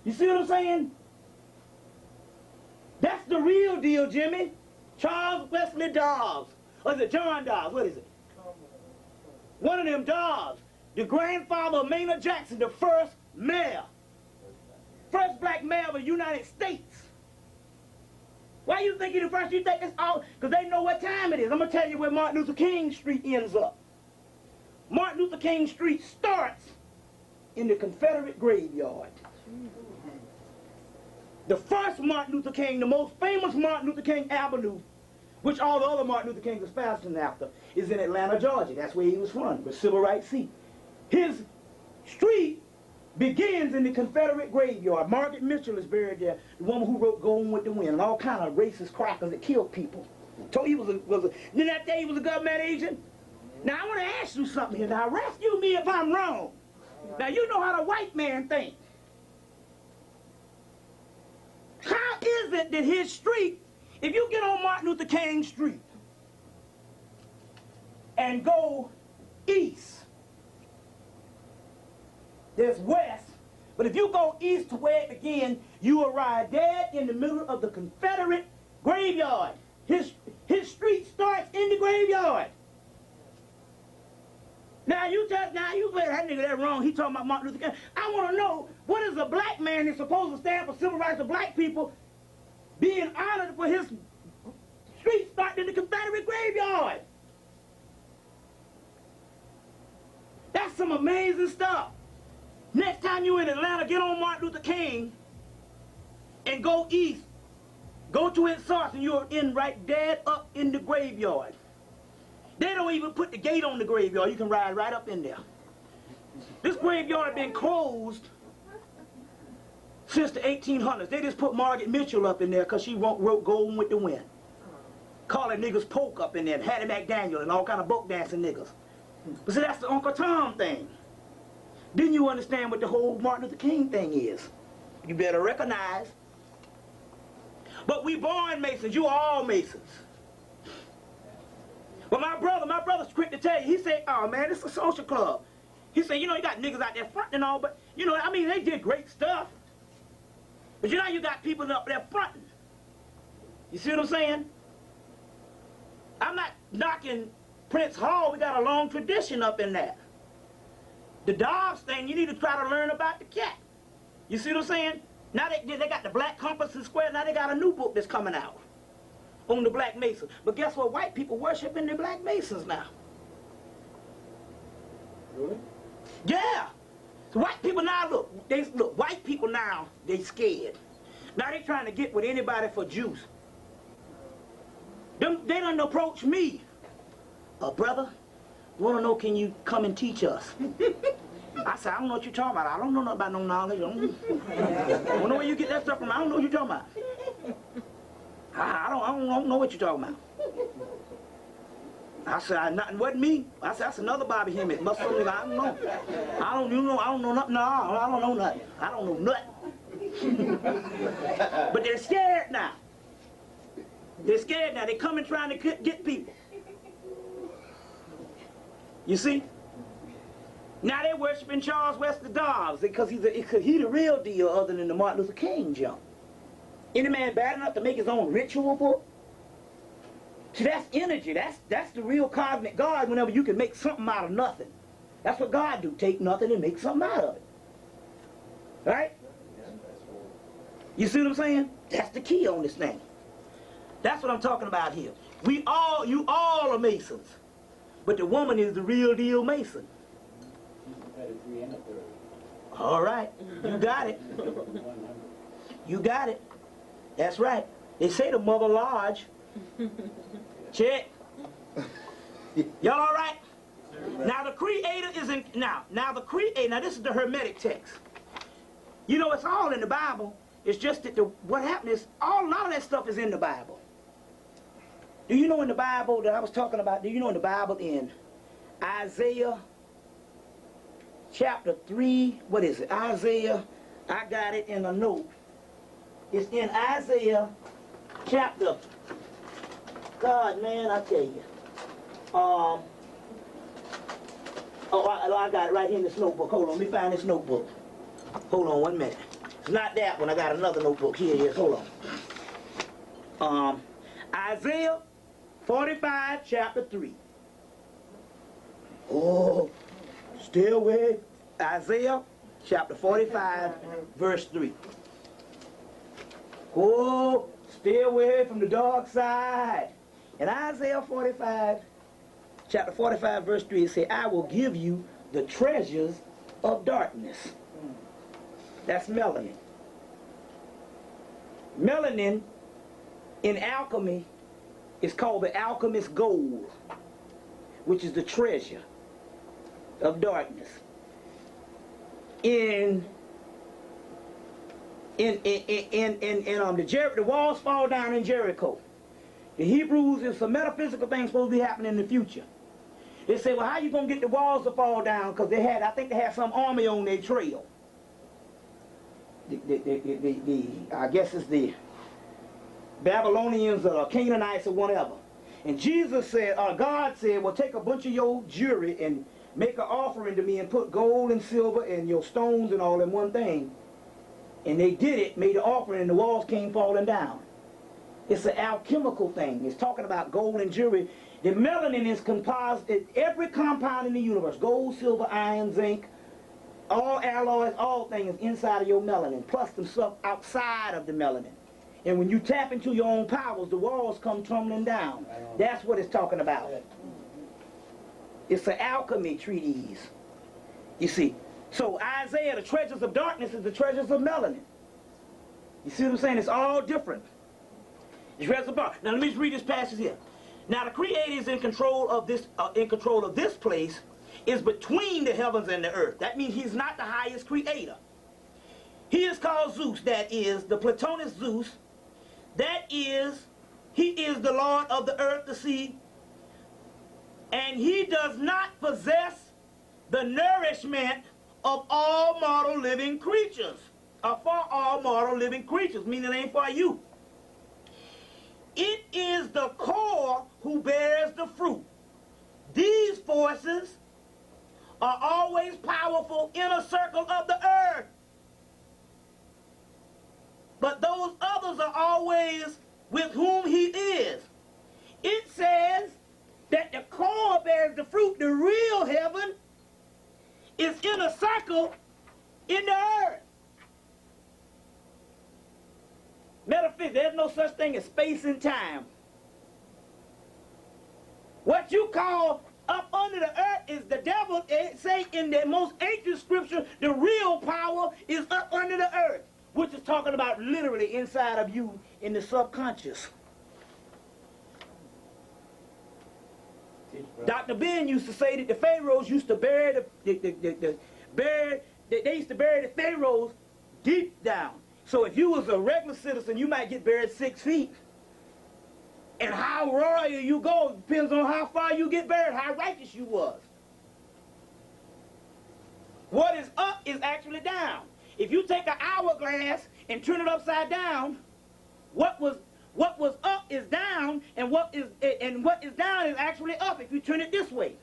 You see what I'm saying? That's the real deal, Jimmy. Charles Wesley Dobbs. Or is it John Dobbs? What is it? One of them Dobbs. The grandfather of Maynard Jackson, the first mayor. First black mayor of the United States. Why you think he's the first? You think it's all? Because they know what time it is. I'm going to tell you where Martin Luther King Street ends up. Martin Luther King Street starts in the Confederate graveyard. The first Martin Luther King, the most famous Martin Luther King Avenue, which all the other Martin Luther Kings is fashioned after, is in Atlanta, Georgia. That's where he was from, where civil rights seat. His street begins in the Confederate graveyard. Margaret Mitchell is buried there, the woman who wrote Going with the Wind, and all kind of racist crackers that killed people. Told he was then that day he was a government agent. Now I want to ask you something here. Now rescue me if I'm wrong. Now you know how the white man thinks. How is it that his street, if you get on Martin Luther King Street, and go east. There's west. But if you go east to where it begins, you arrive dead in the middle of the Confederate graveyard. His street starts in the graveyard. Now you say that nigga that wrong. He talking about Martin Luther King. I want to know, what is a black man that's supposed to stand for civil rights of black people being honored for his street starting in the Confederate graveyard? That's some amazing stuff. Next time you in Atlanta, get on Martin Luther King and go east. Go to its source and you're in right dead up in the graveyard. They don't even put the gate on the graveyard. You can ride right up in there. This graveyard been closed since the 1800s. They just put Margaret Mitchell up in there because she wrote Golden with the Wind. Calling niggas poke up in there, Hattie McDaniel and all kind of book dancing niggas. But see, that's the Uncle Tom thing. Then you understand what the whole Martin Luther King thing is. You better recognize. But we born Masons. You all Masons. But my brother's quick to tell you. He said, oh man, it's a social club. He said, you know, you got niggas out there fronting and all, but you know, I mean, they did great stuff. But you know, you got people up there fronting. You see what I'm saying? I'm not knocking Prince Hall. We got a long tradition up in there. The Dobbs thing, you need to try to learn about the cat. You see what I'm saying? Now they got the Black Compass and Square. Now they got a new book that's coming out on the Black Masons. But guess what? White people worshiping the Black Masons now. Really? Yeah. So white people now, look, white people now, they scared. Now they trying to get with anybody for juice. They done approach me. Brother, want to know, can you come and teach us? I said, I don't know what you're talking about. I don't know nothing about no knowledge. I don't know where you get that stuff from. I don't know what you're talking about. I don't know what you're talking about. I said, nothing wasn't me. I said, that's another Bobby Hemmitt. Must have, I don't know. I don't know nothing. No, I don't know nothing. I don't know nothing. But they're scared now. They're scared now. They're coming trying to get people. You see? Now they're worshiping Charles Webster Dobbs because he's the real deal other than the Martin Luther King jump. Any man bad enough to make his own ritual book? See, that's energy. That's the real cosmic God whenever you can make something out of nothing. That's what God do. Take nothing and make something out of it. Right? You see what I'm saying? That's the key on this thing. That's what I'm talking about here. You all are Masons. But the woman is the real deal Mason. All right. You got it. You got it. That's right. They say the Mother Lodge. Check. Y'all all right? Now the Creator is in, now the Creator, now this is the Hermetic text. You know, it's all in the Bible. It's just that what happened is, a lot of that stuff is in the Bible. Do you know in the Bible that I was talking about, do you know in the Bible in Isaiah chapter 3, what is it? Isaiah, I got it in a note. It's in Isaiah chapter, God, man, I tell you. I got it right here in this notebook. Hold on, let me find this notebook. Hold on 1 minute. It's not that one. I got another notebook. Here it is. Hold on. Isaiah 45, chapter 3. Oh, stay away. Isaiah chapter 45, verse 3. Oh, stay away from the dark side. In Isaiah 45, chapter 45, verse 3, it says, I will give you the treasures of darkness. That's melanin. Melanin in alchemy is called the alchemist's gold, which is the treasure of darkness. The walls fall down in Jericho. The Hebrews, it's a metaphysical thing supposed to be happening in the future. They say, well, how you gonna get the walls to fall down? Because I think they had some army on their trail. I guess it's the Babylonians or Canaanites or whatever. And Jesus said, God said, well, take a bunch of your jewelry and make an offering to me and put gold and silver and your stones and all in one thing. And they did it, made an offering, and the walls came falling down. It's an alchemical thing. It's talking about gold and jewelry. The melanin is composed, every compound in the universe, gold, silver, iron, zinc, all alloys, all things inside of your melanin, plus some stuff outside of the melanin. And when you tap into your own powers, the walls come tumbling down. That's what it's talking about. It's an alchemy treatise. You see. So Isaiah, the treasures of darkness is the treasures of melanin. You see what I'm saying? It's all different. The treasures of darkness. Now let me just read this passage here. Now the Creator is in control of this place, is between the heavens and the earth. That means he's not the highest creator. He is called Zeus, that is the Platonist Zeus. That is, he is the Lord of the earth, the sea, and he does not possess the nourishment of all mortal living creatures, or for all mortal living creatures, meaning it ain't for you. It is the core who bears the fruit. These forces are always powerful in a circle of the earth. But those others are always with whom he is. It says that the core bears the fruit. The real heaven is in a circle in the earth. Metaphysics, there's no such thing as space and time. What you call up under the earth is the devil. It say in the most ancient scripture, the real power is up under the earth, which is talking about literally inside of you in the subconscious. Dr. Ben used to say that the pharaohs used to bury they used to bury the pharaohs deep down. So if you was a regular citizen, you might get buried 6 feet. And how royal you go depends on how far you get buried, how righteous you was. What is up is actually down. If you take an hourglass and turn it upside down, what was up is down, and what is down is actually up if you turn it this way.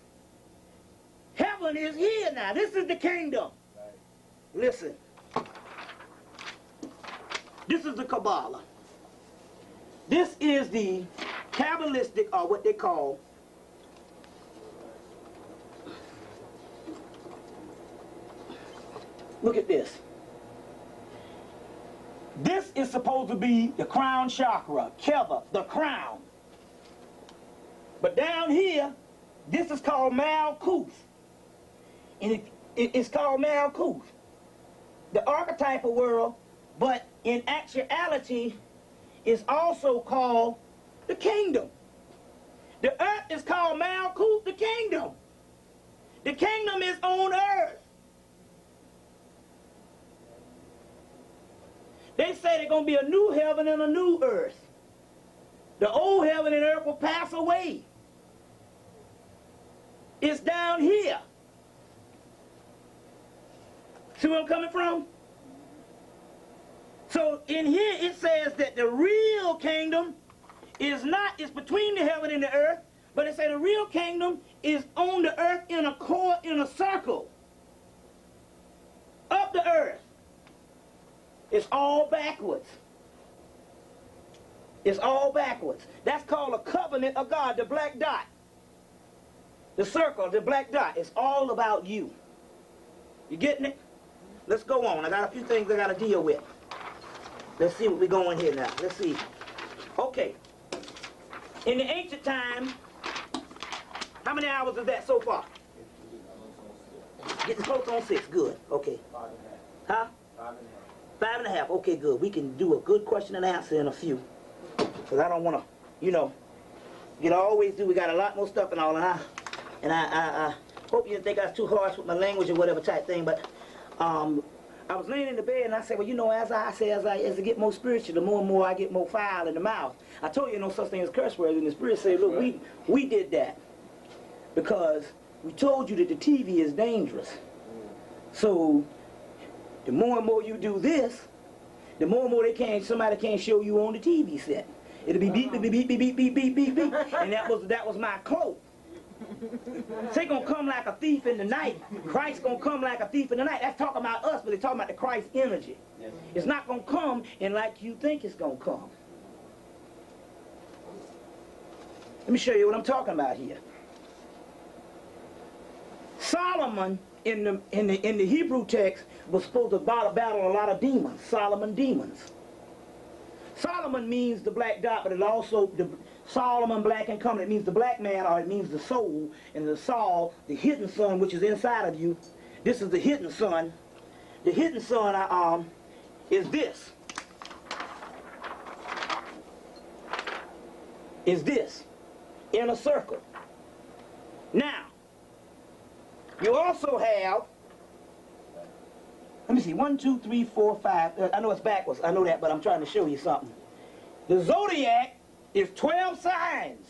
Heaven is here now. This is the kingdom. Right. Listen. This is the Kabbalah. This is the Kabbalistic, or what they call look at this. This is supposed to be the crown chakra, Keva, the crown. But down here, this is called Malkuth. And it's called Malkuth, the archetypal world, but in actuality, it's also called the kingdom. The earth is called Malkuth, the kingdom. The kingdom is on earth. They say there's going to be a new heaven and a new earth. The old heaven and earth will pass away. It's down here. See where I'm coming from? So in here it says that the real kingdom is not, it's between the heaven and the earth, but it says the real kingdom is on the earth in a core, in a circle. Up the earth. It's all backwards. It's all backwards. That's called a covenant of God, the black dot. The circle, the black dot. It's all about you. You getting it? Let's go on. I got a few things I got to deal with. Let's see what we're going here now. Let's see. Okay. In the ancient time, how many hours is that so far? Getting close on 6. Good. Okay. 5.5. Huh? 5.5. 5.5. Okay, good. We can do a good question and answer in a few. Because I don't want to, you know always do. We got a lot more stuff and all. And I hope you didn't think I was too harsh with my language or whatever type thing. But I was laying in the bed and I said, well, as I get more spiritual, the more and more I get more foul in the mouth. I told you no such thing as curse words. And the Spirit said, look, we did that because we told you that the TV is dangerous. So the more and more you do this, the more and more somebody can't show you on the TV set. It'll be beep, beep, beep, beep, beep, beep, beep, beep, beep, beep. And that was my cloak. So he gonna come like a thief in the night. Christ gonna come like a thief in the night. That's talking about us, but it's talking about the Christ energy. Yes. It's not gonna come in like you think it's gonna come. Let me show you what I'm talking about here. Solomon in the Hebrew text was supposed to battle a lot of demons. Solomon demons. Solomon means the black dot, but it also Solomon black and common. It means the black man, or it means the soul, and the Saul, the hidden son, which is inside of you. This is the hidden son. The hidden son is this. Is this inner circle. Now, you also have, let me see, 1, 2, 3, 4, 5. I know it's backwards. I know that, but I'm trying to show you something. The zodiac is 12 signs,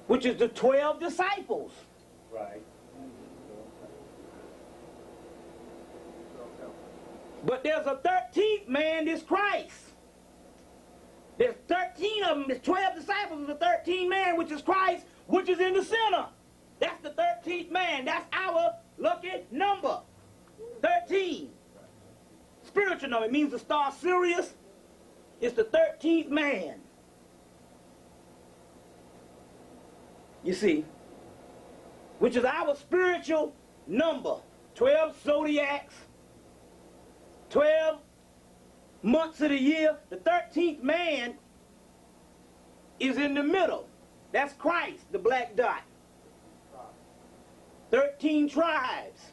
which is the 12 disciples. Right. But there's a 13th man, this Christ. There's 13 of them. There's 12 disciples of the 13th man, which is Christ, which is in the center. That's the 13th man. That's our lucky number. 13. Spiritual number. It means the star Sirius. It's the 13th man. You see, which is our spiritual number. 12 zodiacs, 12 months of the year. The 13th man is in the middle. That's Christ, the black dot. 13 tribes.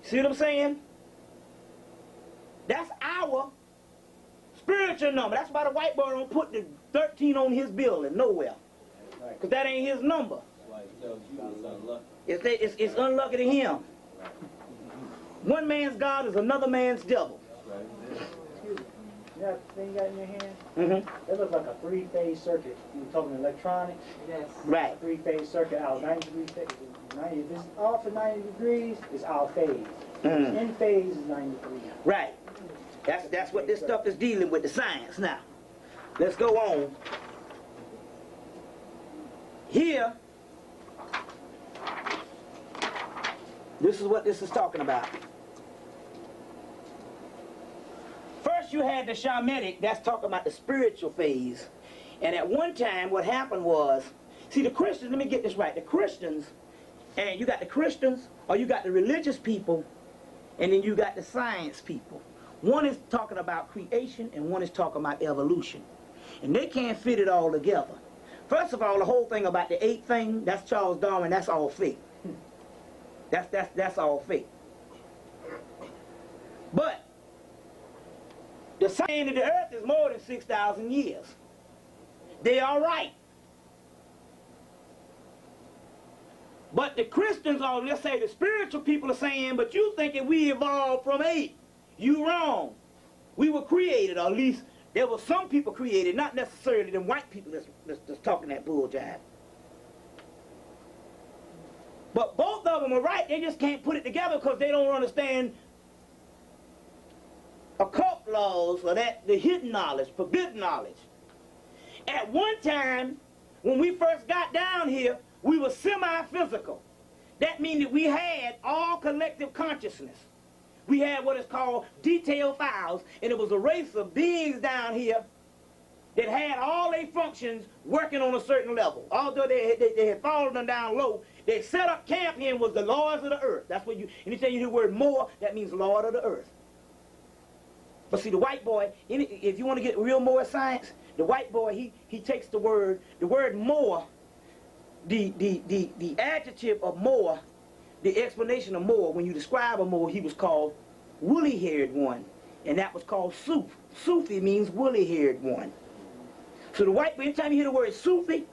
See what I'm saying? That's our spiritual number. That's why the white boy don't put the 13 on his building nowhere. Because that ain't his number. It's unlucky to him. One man's God is another man's devil. Excuse me. You know that thing you got in your hand? Mm-hmm. It looks like a three-phase circuit. You were talking electronics? Yes. Right. A three-phase circuit out 90 degrees. If it's off at 90 degrees, it's out phase. Mm. In phase is 90 degrees. Right. That's what this stuff is dealing with, the science. Now, let's go on. Here, this is what this is talking about. First you had the Shamitic, that's talking about the spiritual phase. And at one time what happened was, see the Christians, let me get this right, the Christians, and you got the Christians, or you got the religious people, and then you got the science people. One is talking about creation and one is talking about evolution. And they can't fit it all together. First of all, the whole thing about the ape thing, that's Charles Darwin, that's all fake. That's all fake. But the science of the earth is more than 6,000 years. They are right. But the Christians, or let's say the spiritual people, are saying, but you thinking we evolved from ape. You wrong. We were created, or at least there were some people created, not necessarily them white people that's talking that bull jive. But both of them are right. They just can't put it together because they don't understand occult laws, or the hidden knowledge, forbidden knowledge. At one time, when we first got down here, we were semi-physical. That means that we had all collective consciousness. We had what is called detailed files, and it was a race of beings down here that had all their functions working on a certain level. Although they had fallen them down low, they set up camp here and was the lords of the earth. That's what anytime you hear the word more, that means lord of the earth. But see, the white boy, if you want to get real more science, the white boy, he takes the word more, the adjective of more, the explanation of more, when you describe a more, he was called woolly-haired one. And that was called Suf. Sufi means woolly-haired one. So the white boy, anytime you hear the word Sufi,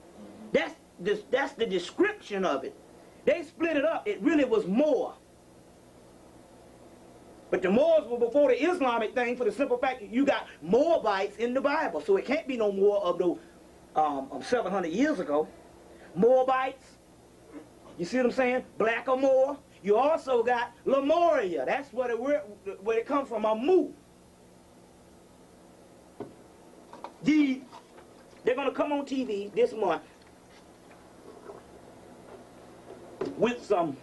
that's the description of it. They split it up. It really was more. But the Moors were before the Islamic thing, for the simple fact that you got Moabites in the Bible. So it can't be no more of the 700 years ago. Moabites, you see what I'm saying? Black or more. You also got Lemuria. That's where it comes from, Amu. They're going to come on TV this month with some,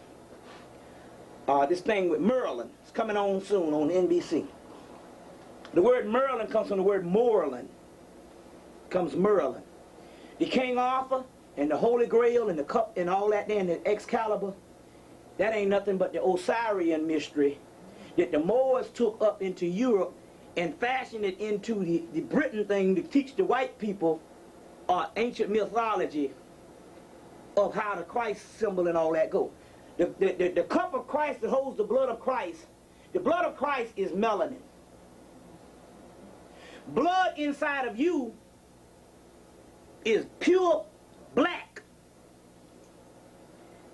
this thing with Merlin. It's coming on soon on NBC. The word Merlin comes from the word Moreland. Comes Merlin. The King Arthur and the Holy Grail and the cup and all that there and the Excalibur, that ain't nothing but the Osirian mystery that the Moors took up into Europe and fashioned it into the Britain thing to teach the white people ancient mythology of how the Christ symbol and all that go. The cup of Christ that holds the blood of Christ is melanin. Blood inside of you is pure black.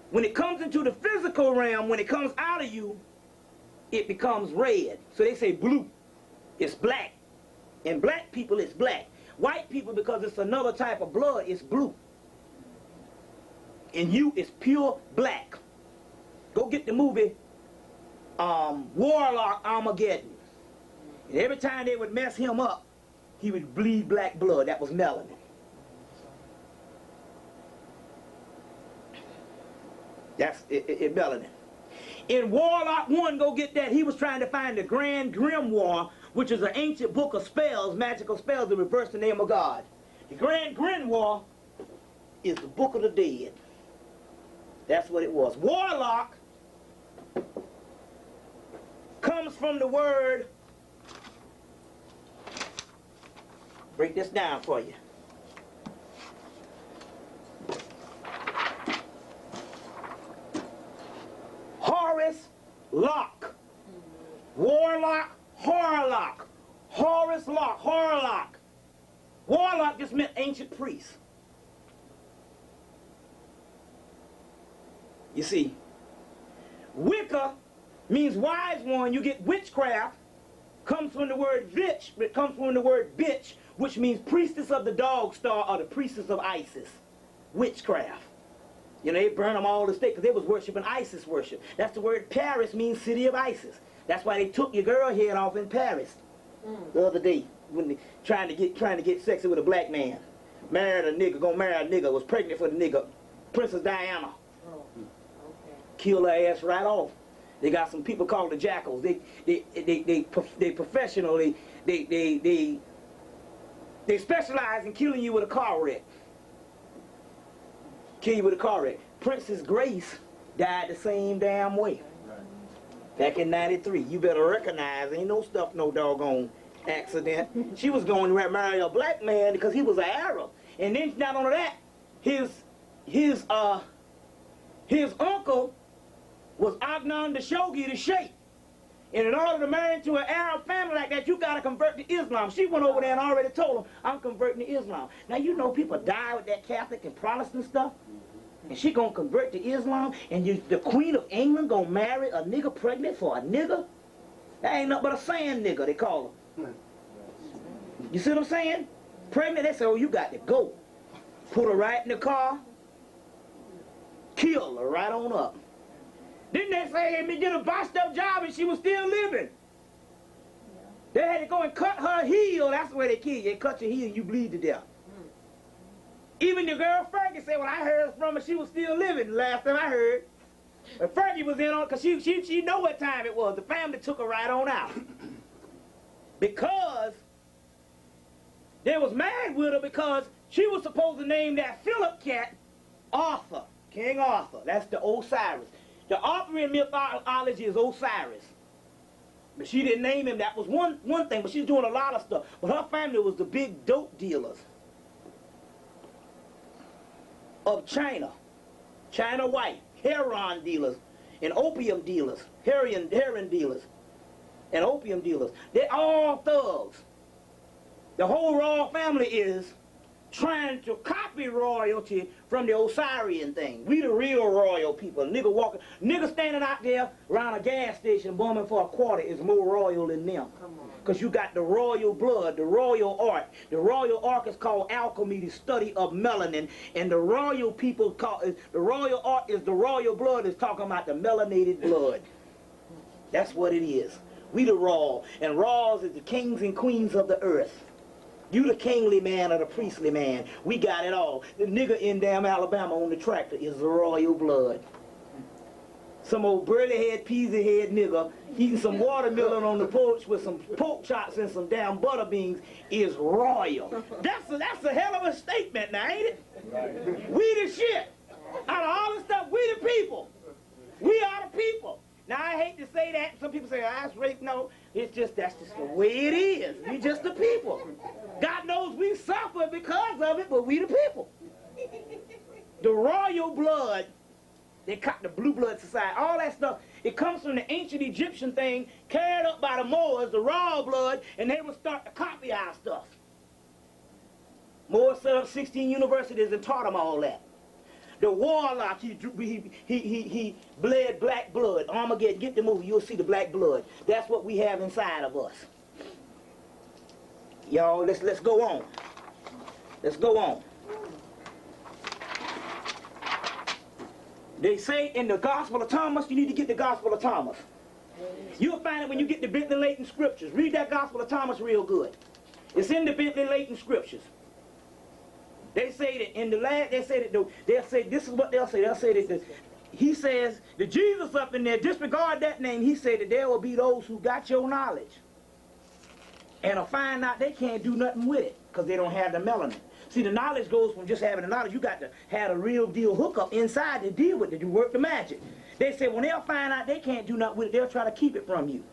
When it comes into the physical realm, when it comes out of you, it becomes red. So they say blue. It's black. And black people, it's black. White people, because it's another type of blood, it's blue. And you, it's pure black. Go get the movie Warlock Armageddon. And every time they would mess him up, he would bleed black blood. That was melanin. That's melanin. In Warlock 1, go get that. He was trying to find the Grand Grimoire, which is an ancient book of spells, magical spells that reverse the name of God. The Grand Grimoire is the book of the dead. That's what it was. Warlock comes from the word, break this down for you. Horace Locke. Warlock, Horlock. Horace Locke, Horlock. Warlock just meant ancient priest. You see, Wicca means wise one. You get witchcraft, comes from the word vitch, it comes from the word bitch, which means priestess of the dog star or the priestess of Isis. Witchcraft. You know, they burn them all to stake because they was worshiping Isis worship. That's the word Paris means city of Isis. That's why they took your girl head off in Paris the other day when they trying to get sexy with a black man. Married a nigga, gonna marry a nigga, was pregnant for the nigga. Princess Diana. Oh, okay. Kill her ass right off. They got some people called the jackals. They professional. They specialize in killing you with a car wreck. Kill you with a car wreck. Princess Grace died the same damn way. Back in '93. You better recognize, ain't no stuff, no doggone accident. She was going to marry a black man because he was an Arab. And then not only that, his uncle was Agnan Khashoggi the Sheikh. And in order to marry into an Arab family like that, you got to convert to Islam. She went over there and already told him, I'm converting to Islam. Now, you know people die with that Catholic and Protestant stuff. And she going to convert to Islam. And the Queen of England going to marry a nigga pregnant for a nigga? That ain't nothing but a sand nigga, they call him. You see what I'm saying? Pregnant, they say, oh, you got to go. Put her right in the car. Kill her right on up. Then they say they did a bossed up job and she was still living. They had to go and cut her heel. That's the way they kill you. They cut your heel, you bleed to death. Even the girl Fergie said, when I heard from her, she was still living. Last time I heard. But Fergie was in on it because she know what time it was. The family took her right on out. Because they was mad with her because she was supposed to name that Philip cat Arthur. King Arthur. That's the Osiris. The Arthurian mythology is Osiris. But she didn't name him. That was one thing, but she's doing a lot of stuff. But her family was the big dope dealers of China. China white. Heroin dealers. And opium dealers. Heroin dealers. And opium dealers. They're all thugs. The whole royal family is trying to copy royalty from the Osirian thing. We the real royal people. Nigga standing out there around a gas station bombing for a quarter is more royal than them. Because you got the royal blood, the royal art. The royal art is called alchemy, the study of melanin. And the royal people the royal art is the royal blood is talking about the melanated blood. That's what it is. We the raw. And raws is the kings and queens of the earth. You the kingly man or the priestly man. We got it all. The nigga in damn Alabama on the tractor is royal blood. Some old burly head, peasy head nigga eating some watermelon on the porch with some pork chops and some damn butter beans is royal. That's a hell of a statement now, ain't it? Right. We the shit. Out of all the stuff, we the people. We are the people. Now I hate to say that. Some people say, oh, that's rape. No, it's just that's just the way it is. We just the people. God knows we suffer because of it, but we the people. The royal blood, they cut the blue blood society, all that stuff, it comes from the ancient Egyptian thing carried up by the Moors, the royal blood, and they would start to copy our stuff. Moors set up 16 universities and taught them all that. The warlock, he bled black blood. Armageddon, get the movie, you'll see the black blood. That's what we have inside of us. Y'all, let's go on. Let's go on. They say in the Gospel of Thomas, you need to get the Gospel of Thomas. You'll find it when you get the Bentley Layton Scriptures. Read that Gospel of Thomas real good. It's in the Bentley Layton Scriptures. They say that in the last, they'll say, this is what they'll say. They'll say that he says, the Jesus up in there, disregard that name. He said that there will be those who got your knowledge and will find out they can't do nothing with it because they don't have the melanin. See, the knowledge goes from just having the knowledge. You got to have a real deal hookup inside to deal with it, to work the magic. They say when they'll find out they can't do nothing with it, they'll try to keep it from you.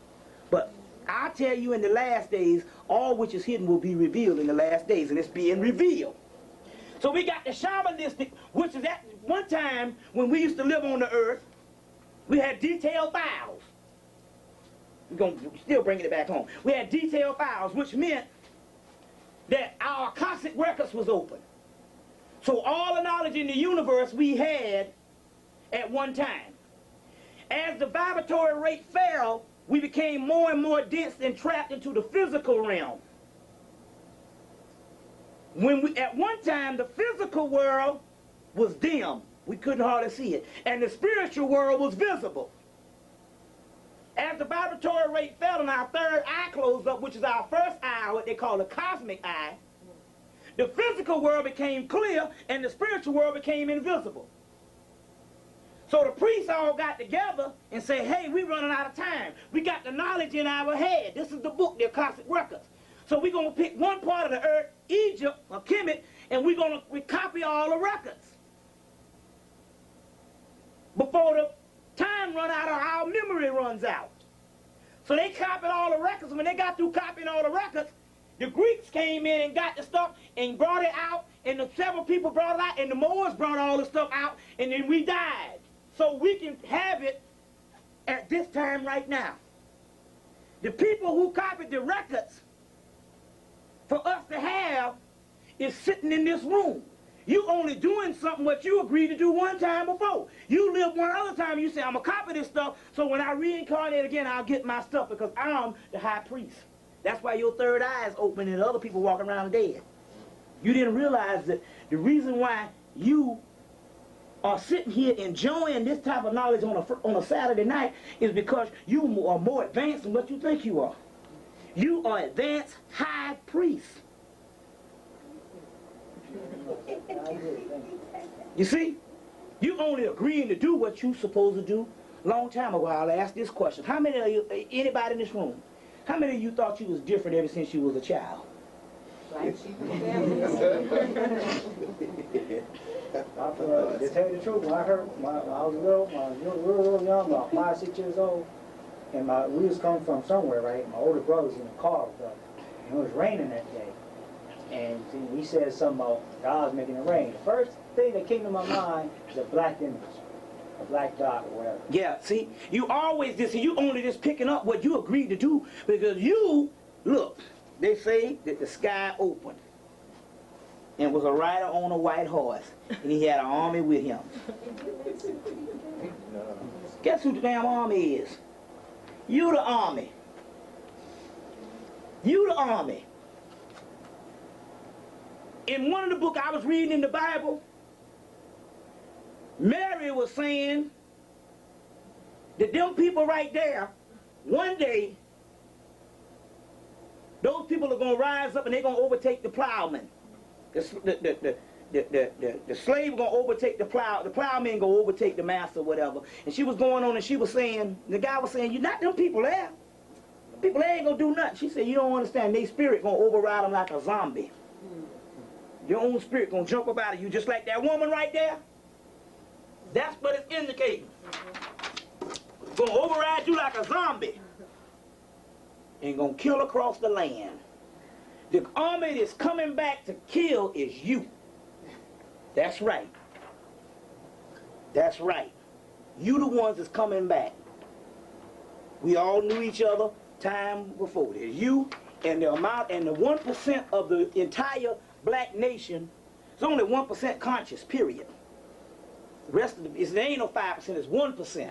But I tell you, in the last days, all which is hidden will be revealed in the last days, and it's being revealed. So we got the shamanistic, which is at one time when we used to live on the earth, we had detailed files. We're going to still bringing it back home. We had detailed files, which meant that our Akashic records was open. So all the knowledge in the universe we had at one time. As the vibratory rate fell, we became more and more dense and trapped into the physical realm. At one time, the physical world was dim. We couldn't hardly see it. And the spiritual world was visible. As the vibratory rate fell and our third eye closed up, which is our first eye, what they call the cosmic eye, the physical world became clear and the spiritual world became invisible. So the priests all got together and said, hey, we're running out of time. We got the knowledge in our head. This is the book, the Akashic Records. So we're going to pick one part of the earth, Egypt or Hemmitt, and we're going to copy all the records before the time run out or our memory runs out. So they copied all the records, and when they got through copying all the records, the Greeks came in and got the stuff and brought it out, and several people brought it out, and the Moors brought all the stuff out, and then we died. So we can have it at this time right now. The people who copied the records for us to have is sitting in this room. You only doing something what you agreed to do one time before. You live one other time, you say, I'm going to copy this stuff, so when I reincarnate again, I'll get my stuff because I'm the high priest. That's why your third eye is open and other people walking around dead. You didn't realize that the reason why you are sitting here enjoying this type of knowledge on a Saturday night is because you are more advanced than what you think you are. You are advanced high priest. You see? You only agreeing to do what you supposed to do. Long time ago, I'll ask this question. How many of you, anybody in this room, how many of you thought you was different ever since you was a child? To tell you the truth, when I was real young, about 5, 6 years old, and we was coming from somewhere, right? My older brother was in the car with us, and it was raining that day. And he said something about God's making it rain. The first thing that came to my mind is a black image, a black dot or whatever. Yeah, see, you always just, you only just picking up what you agreed to do because you, look, they say that the sky opened and was a rider on a white horse and he had an army with him. Guess who the damn army is? You the army. You the army. In one of the books I was reading in the Bible, Mary was saying that them people right there, one day, those people people are going to rise up and they're going to overtake the plowman. The slave going to overtake the plow. The plowman going to overtake the master, whatever. And she was going on and she was saying, the guy was saying, you're not them people there. People there ain't going to do nothing. She said, you don't understand. Their spirit going to override them like a zombie. Your own spirit going to jump up out of you just like that woman right there. That's what it's indicating. Going to override you like a zombie. And going to kill across the land. The army that's coming back to kill is you. That's right. That's right. You the ones that's coming back. We all knew each other time before this. You and the amount and the 1% of the entire black nation, it's only 1% conscious, period. The rest of it ain't no 5%, it's 1%.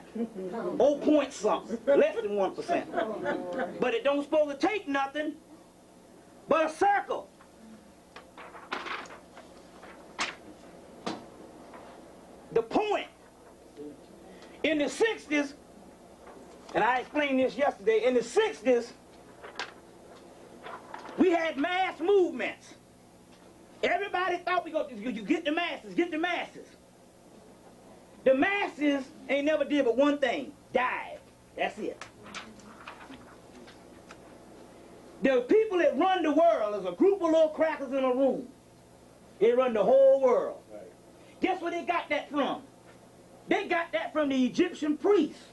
0 point something, less than 1%. But it don't supposed to take nothing but a circle. The point, in the 60s, and I explained this yesterday, in the 60s, we had mass movements. Everybody thought you get the masses, get the masses. The masses ain't never did but one thing, died. That's it. The people that run the world is a group of little crackers in a room. They run the whole world. Right. Guess where they got that from? They got that from the Egyptian priests.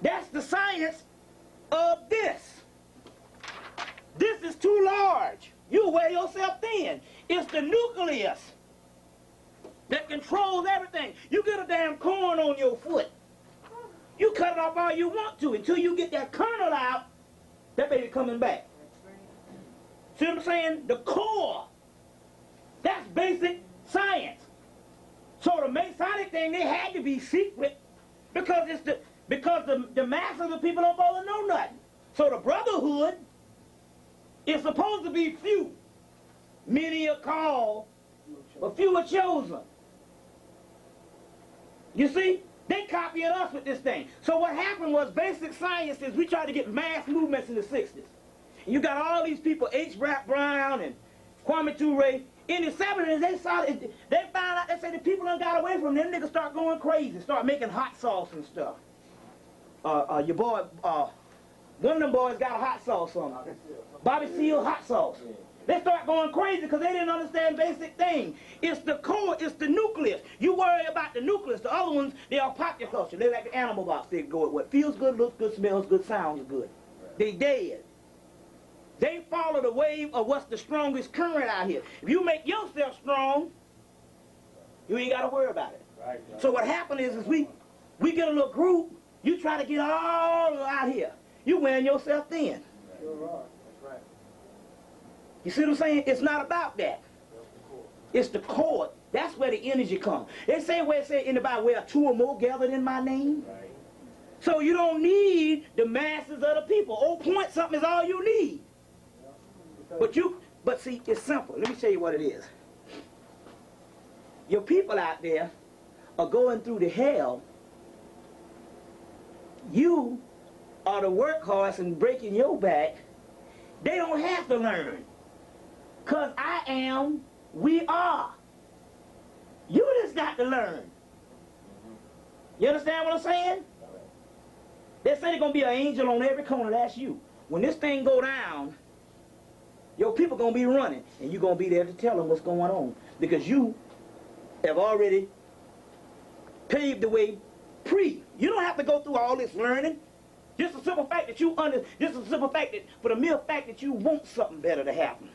That's the science of this. This is too large. You wear yourself thin. It's the nucleus that controls everything. You get a damn corn on your foot. You cut it off all you want to until you get that kernel out, that baby coming back. See what I'm saying? The core. That's basic science. So the Masonic thing, they had to be secret because the mass of the people don't bother know nothing. So the brotherhood is supposed to be few. Many are called, but few are chosen. You see? They copying us with this thing. So what happened was basic science is we tried to get mass movements in the 60s. And you got all these people, H. Rap Brown and Kwame Ture. In the 70s, they found out, they said the people done got away from them. Niggas start going crazy, start making hot sauce and stuff. Your boy, one of them boys got a hot sauce on him. Bobby Seale hot sauce. They start going crazy because they didn't understand basic thing. It's the core, it's the nucleus. You worry about the nucleus. The other ones, they are pocket culture. They're like the animal box. They go with what feels good, looks good, smells good, sounds good. They dead. They follow the wave of what's the strongest current out here. If you make yourself strong, you ain't got to worry about it. Right. So what happened is we get a little group, you try to get all out here. You wearing yourself thin. You see what I'm saying? It's not about that. It's the core. That's where the energy comes. They say where it say in the Bible, where 2 or more gathered in my name. Right. So you don't need the masses of the people. 0 point something is all you need. But see, it's simple. Let me tell you what it is. Your people out there are going through the hell. You are the workhorse and breaking your back. They don't have to learn. Because I am, we are. You just got to learn. You understand what I'm saying? They say there's going to be an angel on every corner. That's you. When this thing go down, your people going to be running. And you're going to be there to tell them what's going on. Because you have already paved the way pre. You don't have to go through all this learning. Just a simple fact that just a simple fact that, for the mere fact that you want something better to happen.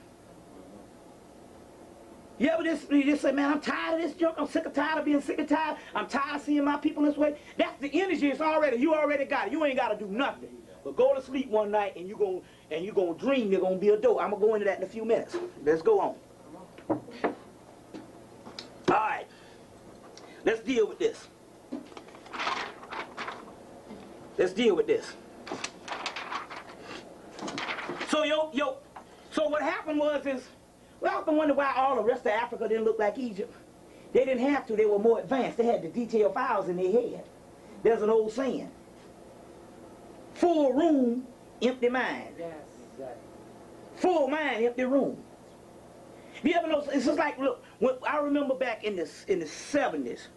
You ever just say, man, I'm tired of this junk. I'm sick and tired of being sick and tired. I'm tired of seeing my people this way. That's the energy. It's already, you already got it. You ain't got to do nothing. But go to sleep one night and you gonna dream you're gonna be a dope. I'm gonna go into that in a few minutes. Let's go on. All right. Let's deal with this. Let's deal with this. So what happened was we often wonder why all the rest of Africa didn't look like Egypt. They didn't have to. They were more advanced. They had the detailed files in their head. There's an old saying. Full room empty mind. Yes. Exactly. Full mind, empty room. You ever know? It's just like, look, when I remember back in the 70s,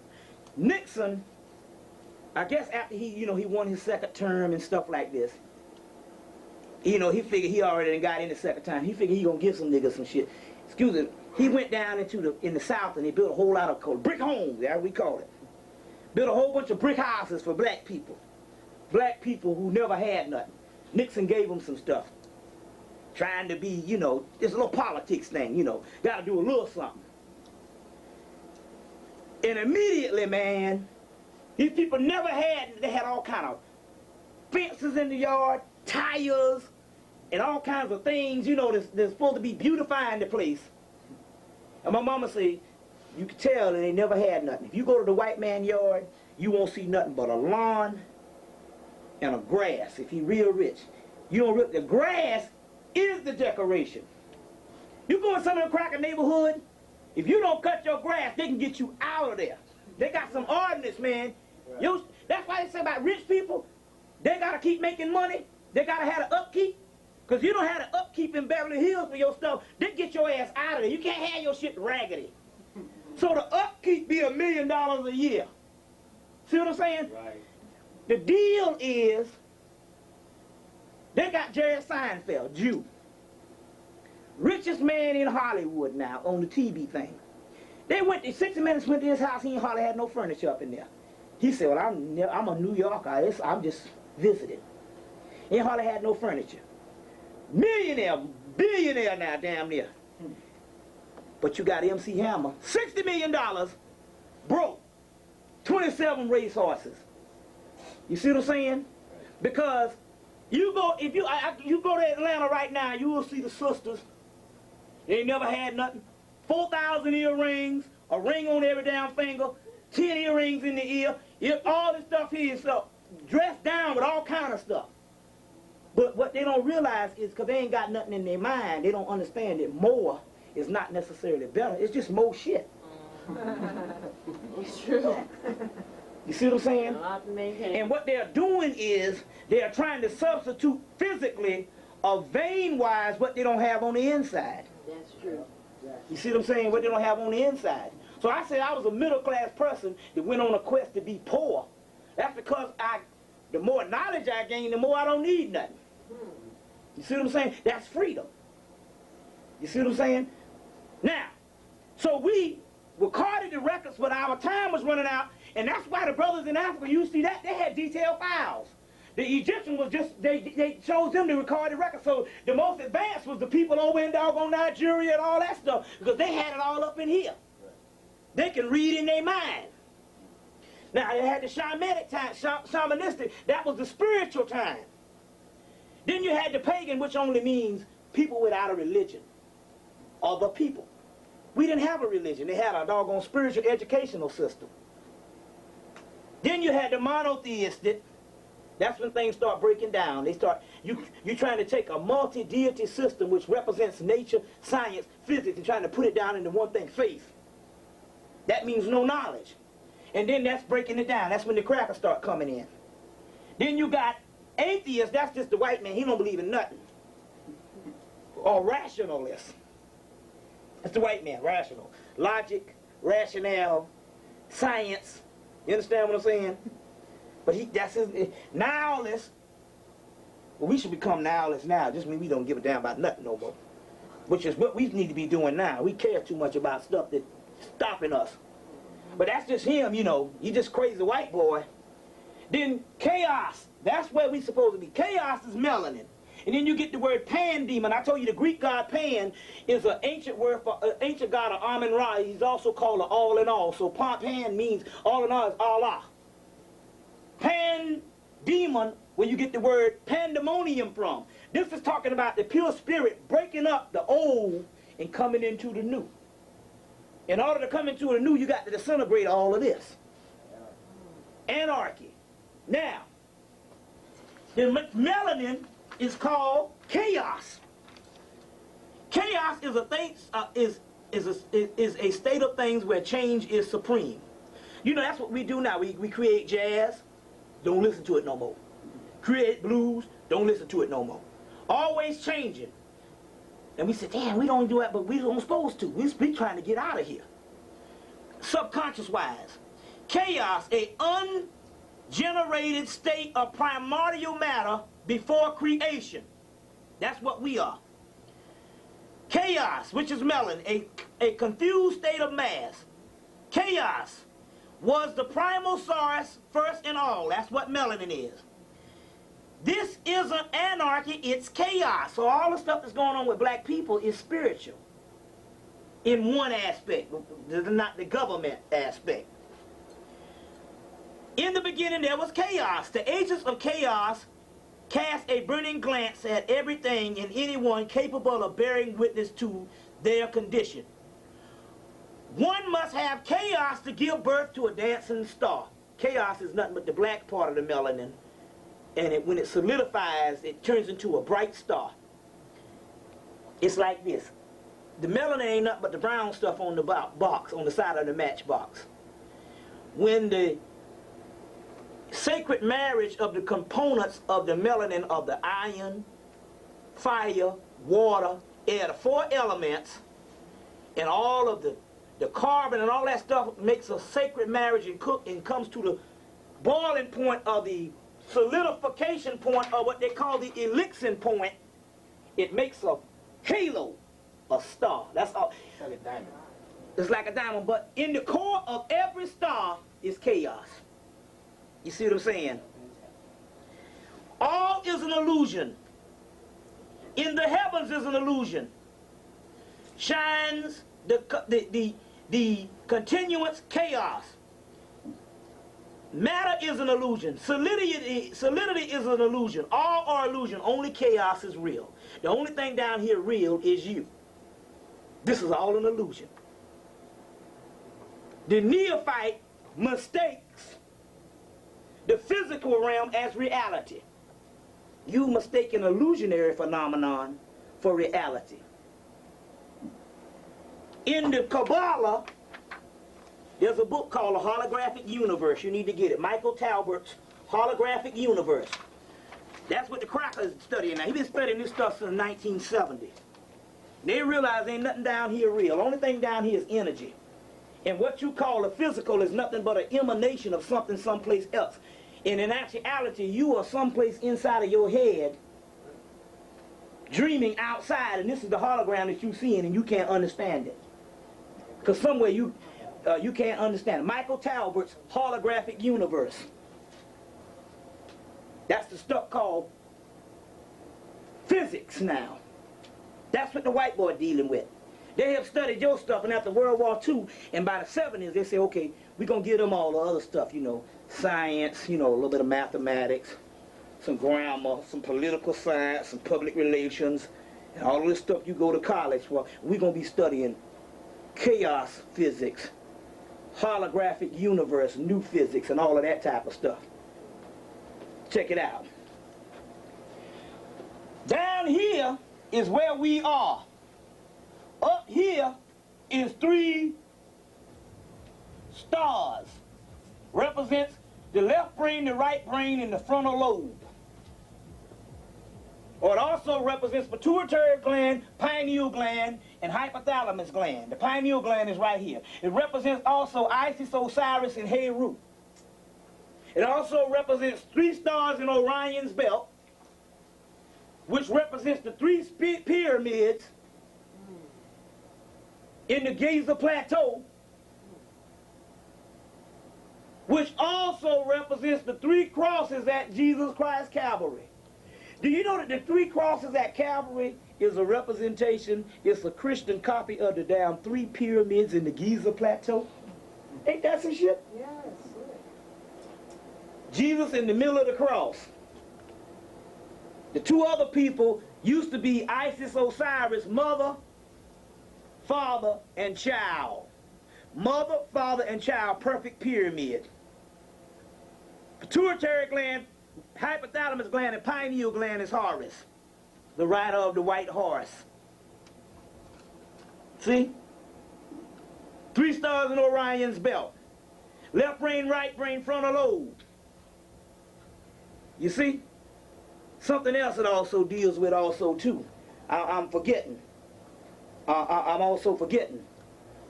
Nixon, I guess after he won his second term and stuff like this, he figured he already done got in the second time. He figured he gonna give some niggas some shit. Excuse me. He went down in the South and he built a whole lot of brick homes, as we call it. Built a whole bunch of brick houses for black people. Black people who never had nothing. Nixon gave them some stuff. Trying to be, this little politics thing, got to do a little something. And immediately, man, these people never had, they had all kind of fences in the yard, tires, and all kinds of things, that's supposed to be beautifying the place. And my mama said, you can tell that they never had nothing. If you go to the white man's yard, you won't see nothing but a lawn and a grass if he real rich. You don't rip the grass is the decoration. You go in some of the cracker neighborhood, if you don't cut your grass, they can get you out of there. They got some ordinance, man. Right. That's why they say about rich people, they got to keep making money. They got to have an upkeep. Because you don't have an upkeep in Beverly Hills for your stuff, they get your ass out of there. You can't have your shit raggedy. So the upkeep be $1 million a year. See what I'm saying? Right. The deal is, they got Jerry Seinfeld, Jew. Richest man in Hollywood now on the TV thing. They went to 60 Minutes, went to his house, he hardly had no furniture up in there. He said, well, I'm a New Yorker, I'm just visiting. He hardly had no furniture. Millionaire, billionaire now, damn near. But you got MC Hammer, $60 million, broke, 27 racehorses. You see what I'm saying? Because you go, you go to Atlanta right now, you will see the sisters. They ain't never had nothing. 4,000 earrings, a ring on every damn finger, 10 earrings in the ear. All this stuff here is dressed down with all kind of stuff. But what they don't realize is because they ain't got nothing in their mind, they don't understand that more is not necessarily better. It's just more shit. It's true. You see what I'm saying? A lot to maintain. And what they're doing is they're trying to substitute physically or vein-wise what they don't have on the inside. That's true. You see what I'm saying? What they don't have on the inside. So I said I was a middle-class person that went on a quest to be poor. That's because the more knowledge I gain, the more I don't need nothing. You see what I'm saying? That's freedom. You see what I'm saying? Now, so we recorded the records, but our time was running out, and that's why the brothers in Africa, you see that, they had detailed files. The Egyptian was just, they chose them to record the records, so the most advanced was the people over in doggone Nigeria and all that stuff, because they had it all up in here. They can read in their mind. Now, they had the shamanic time, shamanistic, that was the spiritual time. Then you had the pagan, which only means people without a religion, or the people. We didn't have a religion. They had a doggone spiritual educational system. Then you had the monotheistic. That's when things start breaking down. You're trying to take a multi-deity system which represents nature, science, physics, and trying to put it down into one thing, faith. That means no knowledge. And then that's breaking it down. That's when the crackers start coming in. Then you got atheists. That's just the white man. He don't believe in nothing. Or rationalists. That's the white man, rational. Logic, rationale, science. You understand what I'm saying? But that's his nihilist. Well, we should become nihilists now. Just mean we don't give a damn about nothing no more. Which is what we need to be doing now. We care too much about stuff that's stopping us. But that's just him, He just crazy white boy. Then chaos. That's where we supposed to be. Chaos is melanin. And then you get the word pan-demon. I told you the Greek god Pan is an ancient word for ancient god of Amun-Ra. He's also called an all-in-all. So Pan means all-in-all is Allah. Pan-demon, where you get the word pandemonium from. This is talking about the pure spirit breaking up the old and coming into the new. In order to come into the new, you got to disintegrate all of this. Anarchy. Now, the melanin is called chaos. Chaos is a thing, is a state of things where change is supreme. That's what we do now. We create jazz, don't listen to it no more. Create blues, Don't listen to it no more. Always changing. And we said, damn, we don't do that, but we don't supposed to. We trying to get out of here. Subconscious wise. Chaos, a ungenerated state of primordial matter before creation. That's what we are. Chaos, which is melanin, a confused state of mass. Chaos was the primal source first in all. That's what melanin is. This isn't anarchy, it's chaos. So all the stuff that's going on with black people is spiritual. In one aspect, not the government aspect. In the beginning there was chaos. The agents of chaos cast a burning glance at everything and anyone capable of bearing witness to their condition. One must have chaos to give birth to a dancing star. Chaos is nothing but the black part of the melanin. And when it solidifies, it turns into a bright star. It's like this. The melanin ain't nothing but the brown stuff on the box, on the side of the matchbox. When the sacred marriage of the components of the melanin of the iron, fire, water, air, the 4 elements, and all of the carbon and all that stuff makes a sacred marriage and comes to the boiling point of the solidification point of what they call the elixir point. It makes a halo, a star. That's all. It's like a diamond. It's like a diamond, but in the core of every star is chaos. You see what I'm saying? All is an illusion. In the heavens is an illusion. Shines the continuous chaos. Matter is an illusion. Solidity is an illusion. All are illusion. Only chaos is real. The only thing down here real is you. This is all an illusion. The neophyte mistakes the physical realm as reality. You mistake an illusionary phenomenon for reality. In the Kabbalah, there's a book called The Holographic Universe. You need to get it. Michael Talbert's Holographic Universe. That's what the cracker is studying now. He's been studying this stuff since 1970. They realize ain't nothing down here real. Only thing down here is energy. And what you call a physical is nothing but an emanation of something someplace else. And in actuality, you are someplace inside of your head dreaming outside, and this is the hologram that you're seeing, and you can't understand it. Because somewhere you can't understand it. Michael Talbert's Holographic Universe. That's the stuff called physics now. That's what the white boy dealing with. They have studied your stuff, and after World War II, and by the 70s, they say, okay, we're going to give them all the other stuff, you know, science, you know, a little bit of mathematics, some grammar, some political science, some public relations, and all this stuff you go to college for. We're going to be studying chaos physics, holographic universe, new physics, and all of that type of stuff. Check it out. Down here is where we are. Up here is 3 stars. Represents the left brain, the right brain, and the frontal lobe. Or it also represents pituitary gland, pineal gland, and hypothalamus gland. The pineal gland is right here. It represents also Isis, Osiris, and Heru. It also represents 3 stars in Orion's belt, which represents the 3 pyramids in the Giza Plateau, which also represents the 3 crosses at Jesus Christ Calvary. Do you know that the 3 crosses at Calvary is a representation, it's a Christian copy of the damn 3 pyramids in the Giza Plateau? Ain't that some shit? Yes. Jesus in the middle of the cross. The 2 other people used to be Isis, Osiris, mother, father, and child. Mother, father, and child, perfect pyramid. Pituitary gland, hypothalamus gland, and pineal gland is Horus, the rider of the white horse. See? 3 stars in Orion's belt. Left brain, right brain, frontal lobe. You see? something else it also deals with also too. I'm forgetting. I'm also forgetting.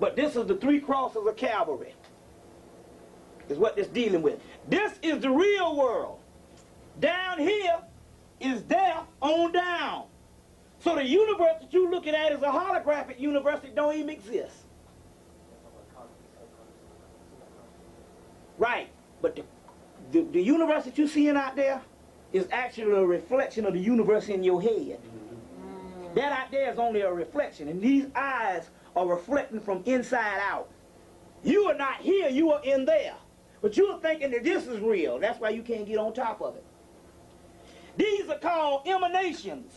But this is the 3 crosses of Calvary. Is what this dealing with. This is the real world. Down here is death on down. So the universe that you're looking at is a holographic universe that don't even exist. Right. But the universe that you're seeing out there is actually a reflection of the universe in your head. That out there is only a reflection, and these eyes are reflecting from inside out. You are not here, you are in there. But you are thinking that this is real. That's why you can't get on top of it. These are called emanations.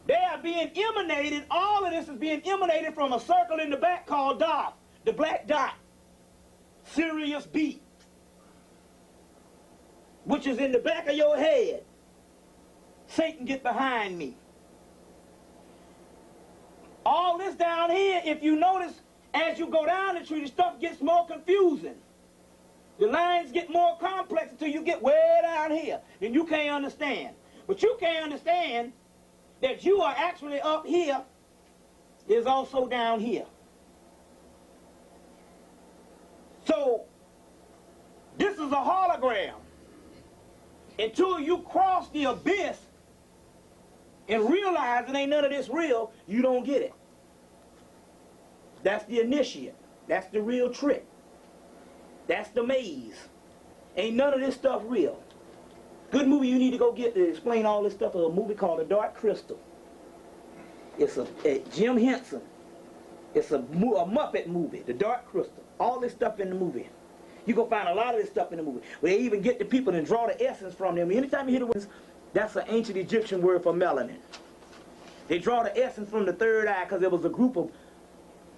They are being emanated, all of this is being emanated from a circle in the back called Dot, the black dot, Sirius B, which is in the back of your head. Satan, get behind me. All this down here, if you notice, as you go down the tree, the stuff gets more confusing. The lines get more complex until you get way down here. Then you can't understand. But you can't understand that you are actually up here is also down here. So, this is a hologram. Until you cross the abyss and realize it ain't none of this real, you don't get it. That's the initiate. That's the real trick. That's the maze. Ain't none of this stuff real. Good movie you need to go get to explain all this stuff is a movie called The Dark Crystal. It's a Jim Henson. It's a Muppet movie, The Dark Crystal. All this stuff in the movie. You can find a lot of this stuff in the movie. Where they even get the people and draw the essence from them. Anytime you hear the words, that's an ancient Egyptian word for melanin. They draw the essence from the third eye because there was a group of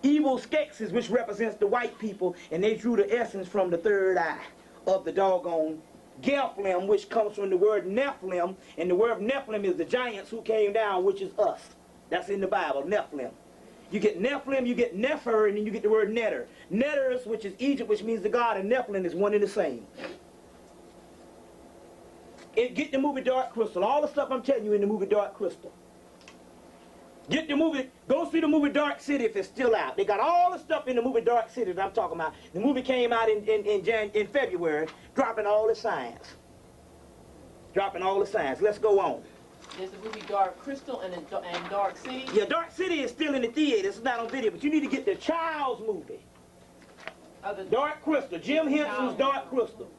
evil skeksis which represents the white people, and they drew the essence from the third eye of the doggone Nephilim, which comes from the word Nephilim, and the word Nephilim is the giants who came down, which is us. That's in the Bible, Nephilim. You get Nephilim, you get Nefer, and then you get the word Neter. Neters, which is Egypt, which means the god, and Nephilim is one and the same. Get the movie Dark Crystal. All the stuff I'm telling you in the movie Dark Crystal. Get the movie, go see the movie Dark City if it's still out. They got all the stuff in the movie Dark City that I'm talking about. The movie came out in February, dropping all the science. Dropping all the science. Let's go on. There's the movie Dark Crystal and Dark City. Yeah, Dark City is still in the theater. It's not on video, but you need to get the Child's movie. Dark Crystal. Jim Henson's Dark Crystal.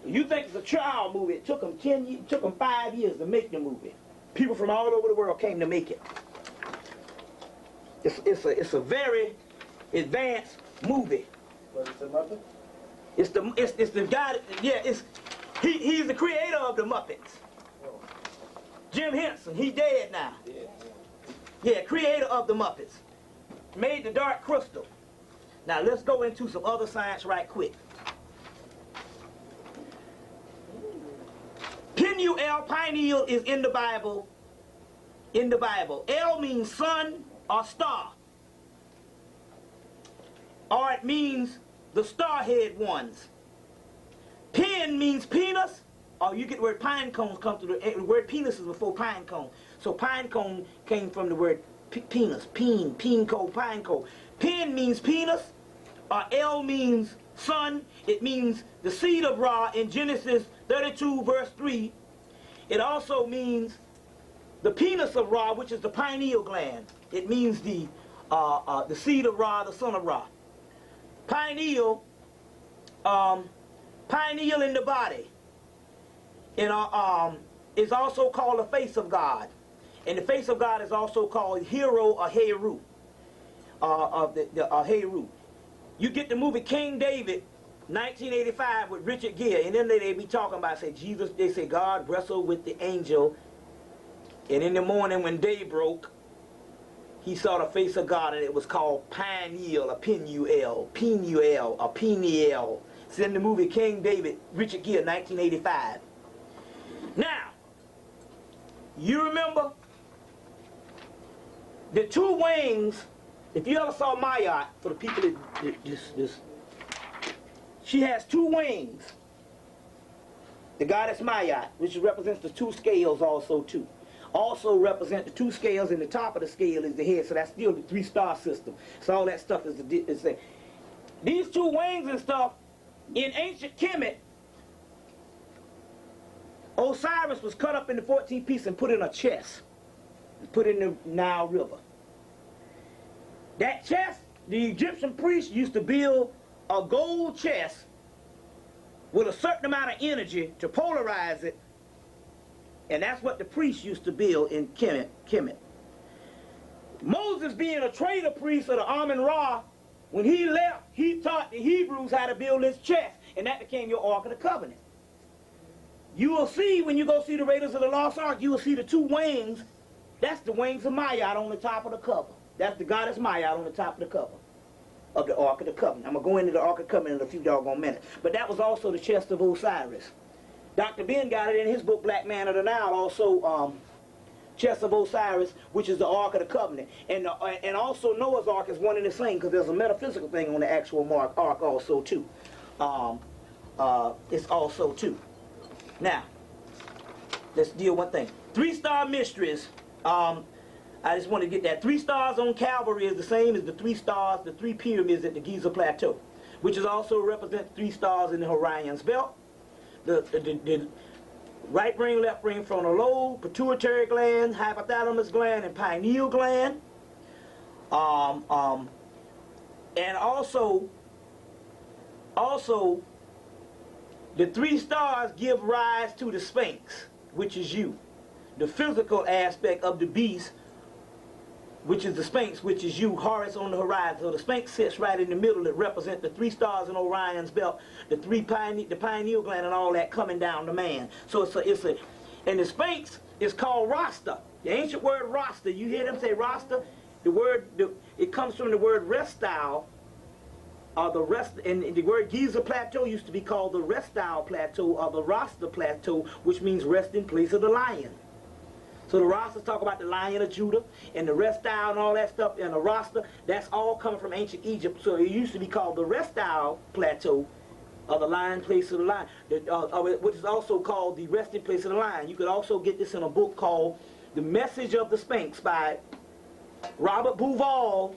You think it's a child movie? It took them 10 years, took them 5 years to make the movie. People from all over the world came to make it. It's a very advanced movie. But it's a Muppet? It's the guy. Yeah, he's the creator of the Muppets. Jim Henson. He's dead now. Yeah, creator of the Muppets. Made the Dark Crystal. Now let's go into some other science right quick. Pineal, pineal is in the Bible. In the Bible. L means sun or star. Or it means the starhead ones. Pen means penis, or you get the word pine cones come through. The word penis is before pine cone. So pine cone came from the word penis. Peen cone, pine cone. Pen means penis, or L means sun. It means the seed of Ra in Genesis 32 verse 3. It also means the penis of Ra, which is the pineal gland. It means the seed of Ra, the son of Ra. Pineal, pineal in the body. And is also called the face of God. And the face of God is also called Hero or Heru. Heru. You get the movie King David, 1985 with Richard Gere, and then they be talking about, say, Jesus, they say God wrestled with the angel, and in the morning when day broke, he saw the face of God, and it was called pineal, or pineal, or pineal. It's in the movie King David, Richard Gere, 1985. Now, you remember the two wings. If you ever saw Mayat, for the people that she has two wings. The goddess Mayat, which represents the 2 scales also too. Also represent the 2 scales, and the top of the scale is the head, so that's still the 3-star system. So all that stuff is the these 2 wings and stuff, in ancient Kemet, Osiris was cut up into 14 pieces and put in a chest, and put in the Nile River. That chest, the Egyptian priests used to build a gold chest with a certain amount of energy to polarize it, and that's what the priests used to build in Kemet. Moses, being a traitor priest of the Amun-Ra, when he left, he taught the Hebrews how to build this chest, and that became your Ark of the Covenant. You will see, when you go see the Raiders of the Lost Ark, you will see the 2 wings. That's the wings of Mayat on the top of the cover. That's the goddess Mayat on the top of the cover of the Ark of the Covenant. I'm going to go into the Ark of the Covenant in a few doggone minutes. But that was also the chest of Osiris. Dr. Ben got it in his book, Black Man of the Nile, also chest of Osiris, which is the Ark of the Covenant. And also Noah's Ark is one and the same, because there's a metaphysical thing on the actual Ark also too. It's also too. Now, let's deal with one thing. 3-star mysteries. I just want to get that. 3 stars on Calvary is the same as the 3 stars, the 3 pyramids at the Giza Plateau, which is also represent 3 stars in the Orion's belt. The right ring, left ring, frontal lobe, pituitary gland, hypothalamus gland, and pineal gland. And also, the 3 stars give rise to the Sphinx, which is you. The physical aspect of the beast, which is the Sphinx, which is you, Horus on the horizon. So the Sphinx sits right in the middle. It represents the 3 stars in Orion's belt, the pineal gland, and all that coming down to man. So and the Sphinx is called Rasta. The ancient word Rasta, you hear them say Rasta? It comes from the word restile, and the word Giza Plateau used to be called the Restile Plateau or the Rasta Plateau, which means resting place of the lion. So the Rastas talk about the Lion of Judah and the Restile and all that stuff, and the Rasta, that's all coming from ancient Egypt. So it used to be called the Restile Plateau, or the Lion Place of the Lion, which is also called the Resting Place of the Lion. You could also get this in a book called The Message of the Sphinx by Robert Bauval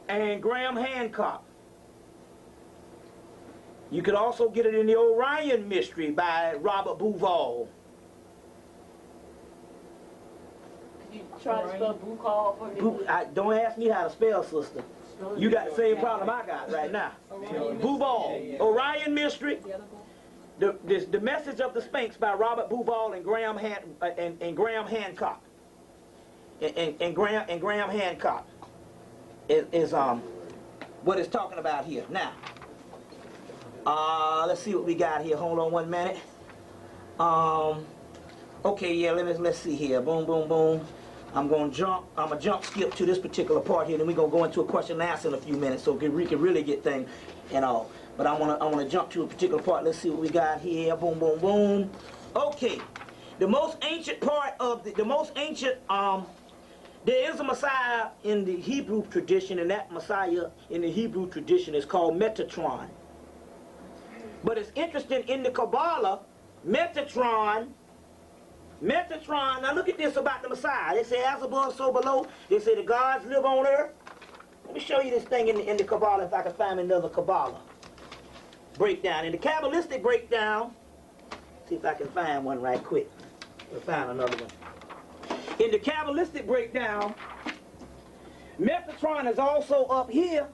and Graham Hancock. You could also get it in the Orion Mystery by Robert Bauval. Could you try to spell Bukal for me? Don't ask me how to spell, sister. You got the same problem I got right now. Bauval, Orion Mystery. The Message of the Sphinx by Robert Bauval and Graham Hancock. And Graham Hancock is what it's talking about here. Now, let's see what we got here. Hold on 1 minute. Okay, yeah, let's see here. Boom, boom, boom. I'm gonna jump skip to this particular part here, then we're gonna go into a question and answer in a few minutes, so we can really get things and all. But I wanna jump to a particular part. Let's see what we got here. Boom, boom, boom. Okay, the most ancient part of there is a Messiah in the Hebrew tradition, and that Messiah in the Hebrew tradition is called Metatron. But it's interesting, in the Kabbalah, Metatron, now look at this about the Messiah. They say, as above, so below. They say the gods live on earth. Let me show you this thing in the Kabbalah, if I can find another Kabbalah breakdown. In the Kabbalistic breakdown, see if I can find one right quick. We'll find another one. In the Kabbalistic breakdown, Metatron is also up here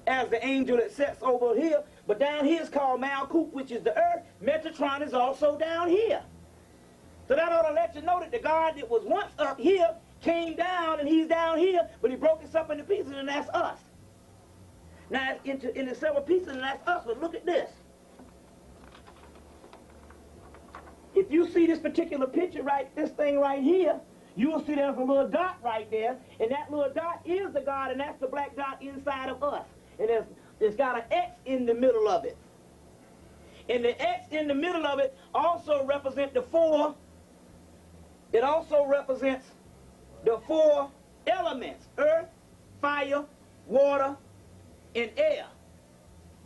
as the angel that sits over here, but down here is called Malkuth, which is the earth. Metatron is also down here. So that ought to let you know that the God that was once up here came down, and he's down here, but he broke us up into pieces, and that's us. Now it's into several pieces, and that's us, but look at this. If you see this particular picture, this thing right here, you will see there's a little dot right there, and that little dot is the God, and that's the black dot inside of us. And it's got an X in the middle of it. And the X in the middle of it also represents the 4. It also represents the 4 elements: earth, fire, water, and air.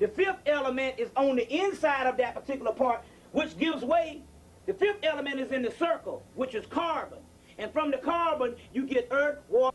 The fifth element is on the inside of that particular part, which gives way. The fifth element is in the circle, which is carbon. And from the carbon, you get earth, water,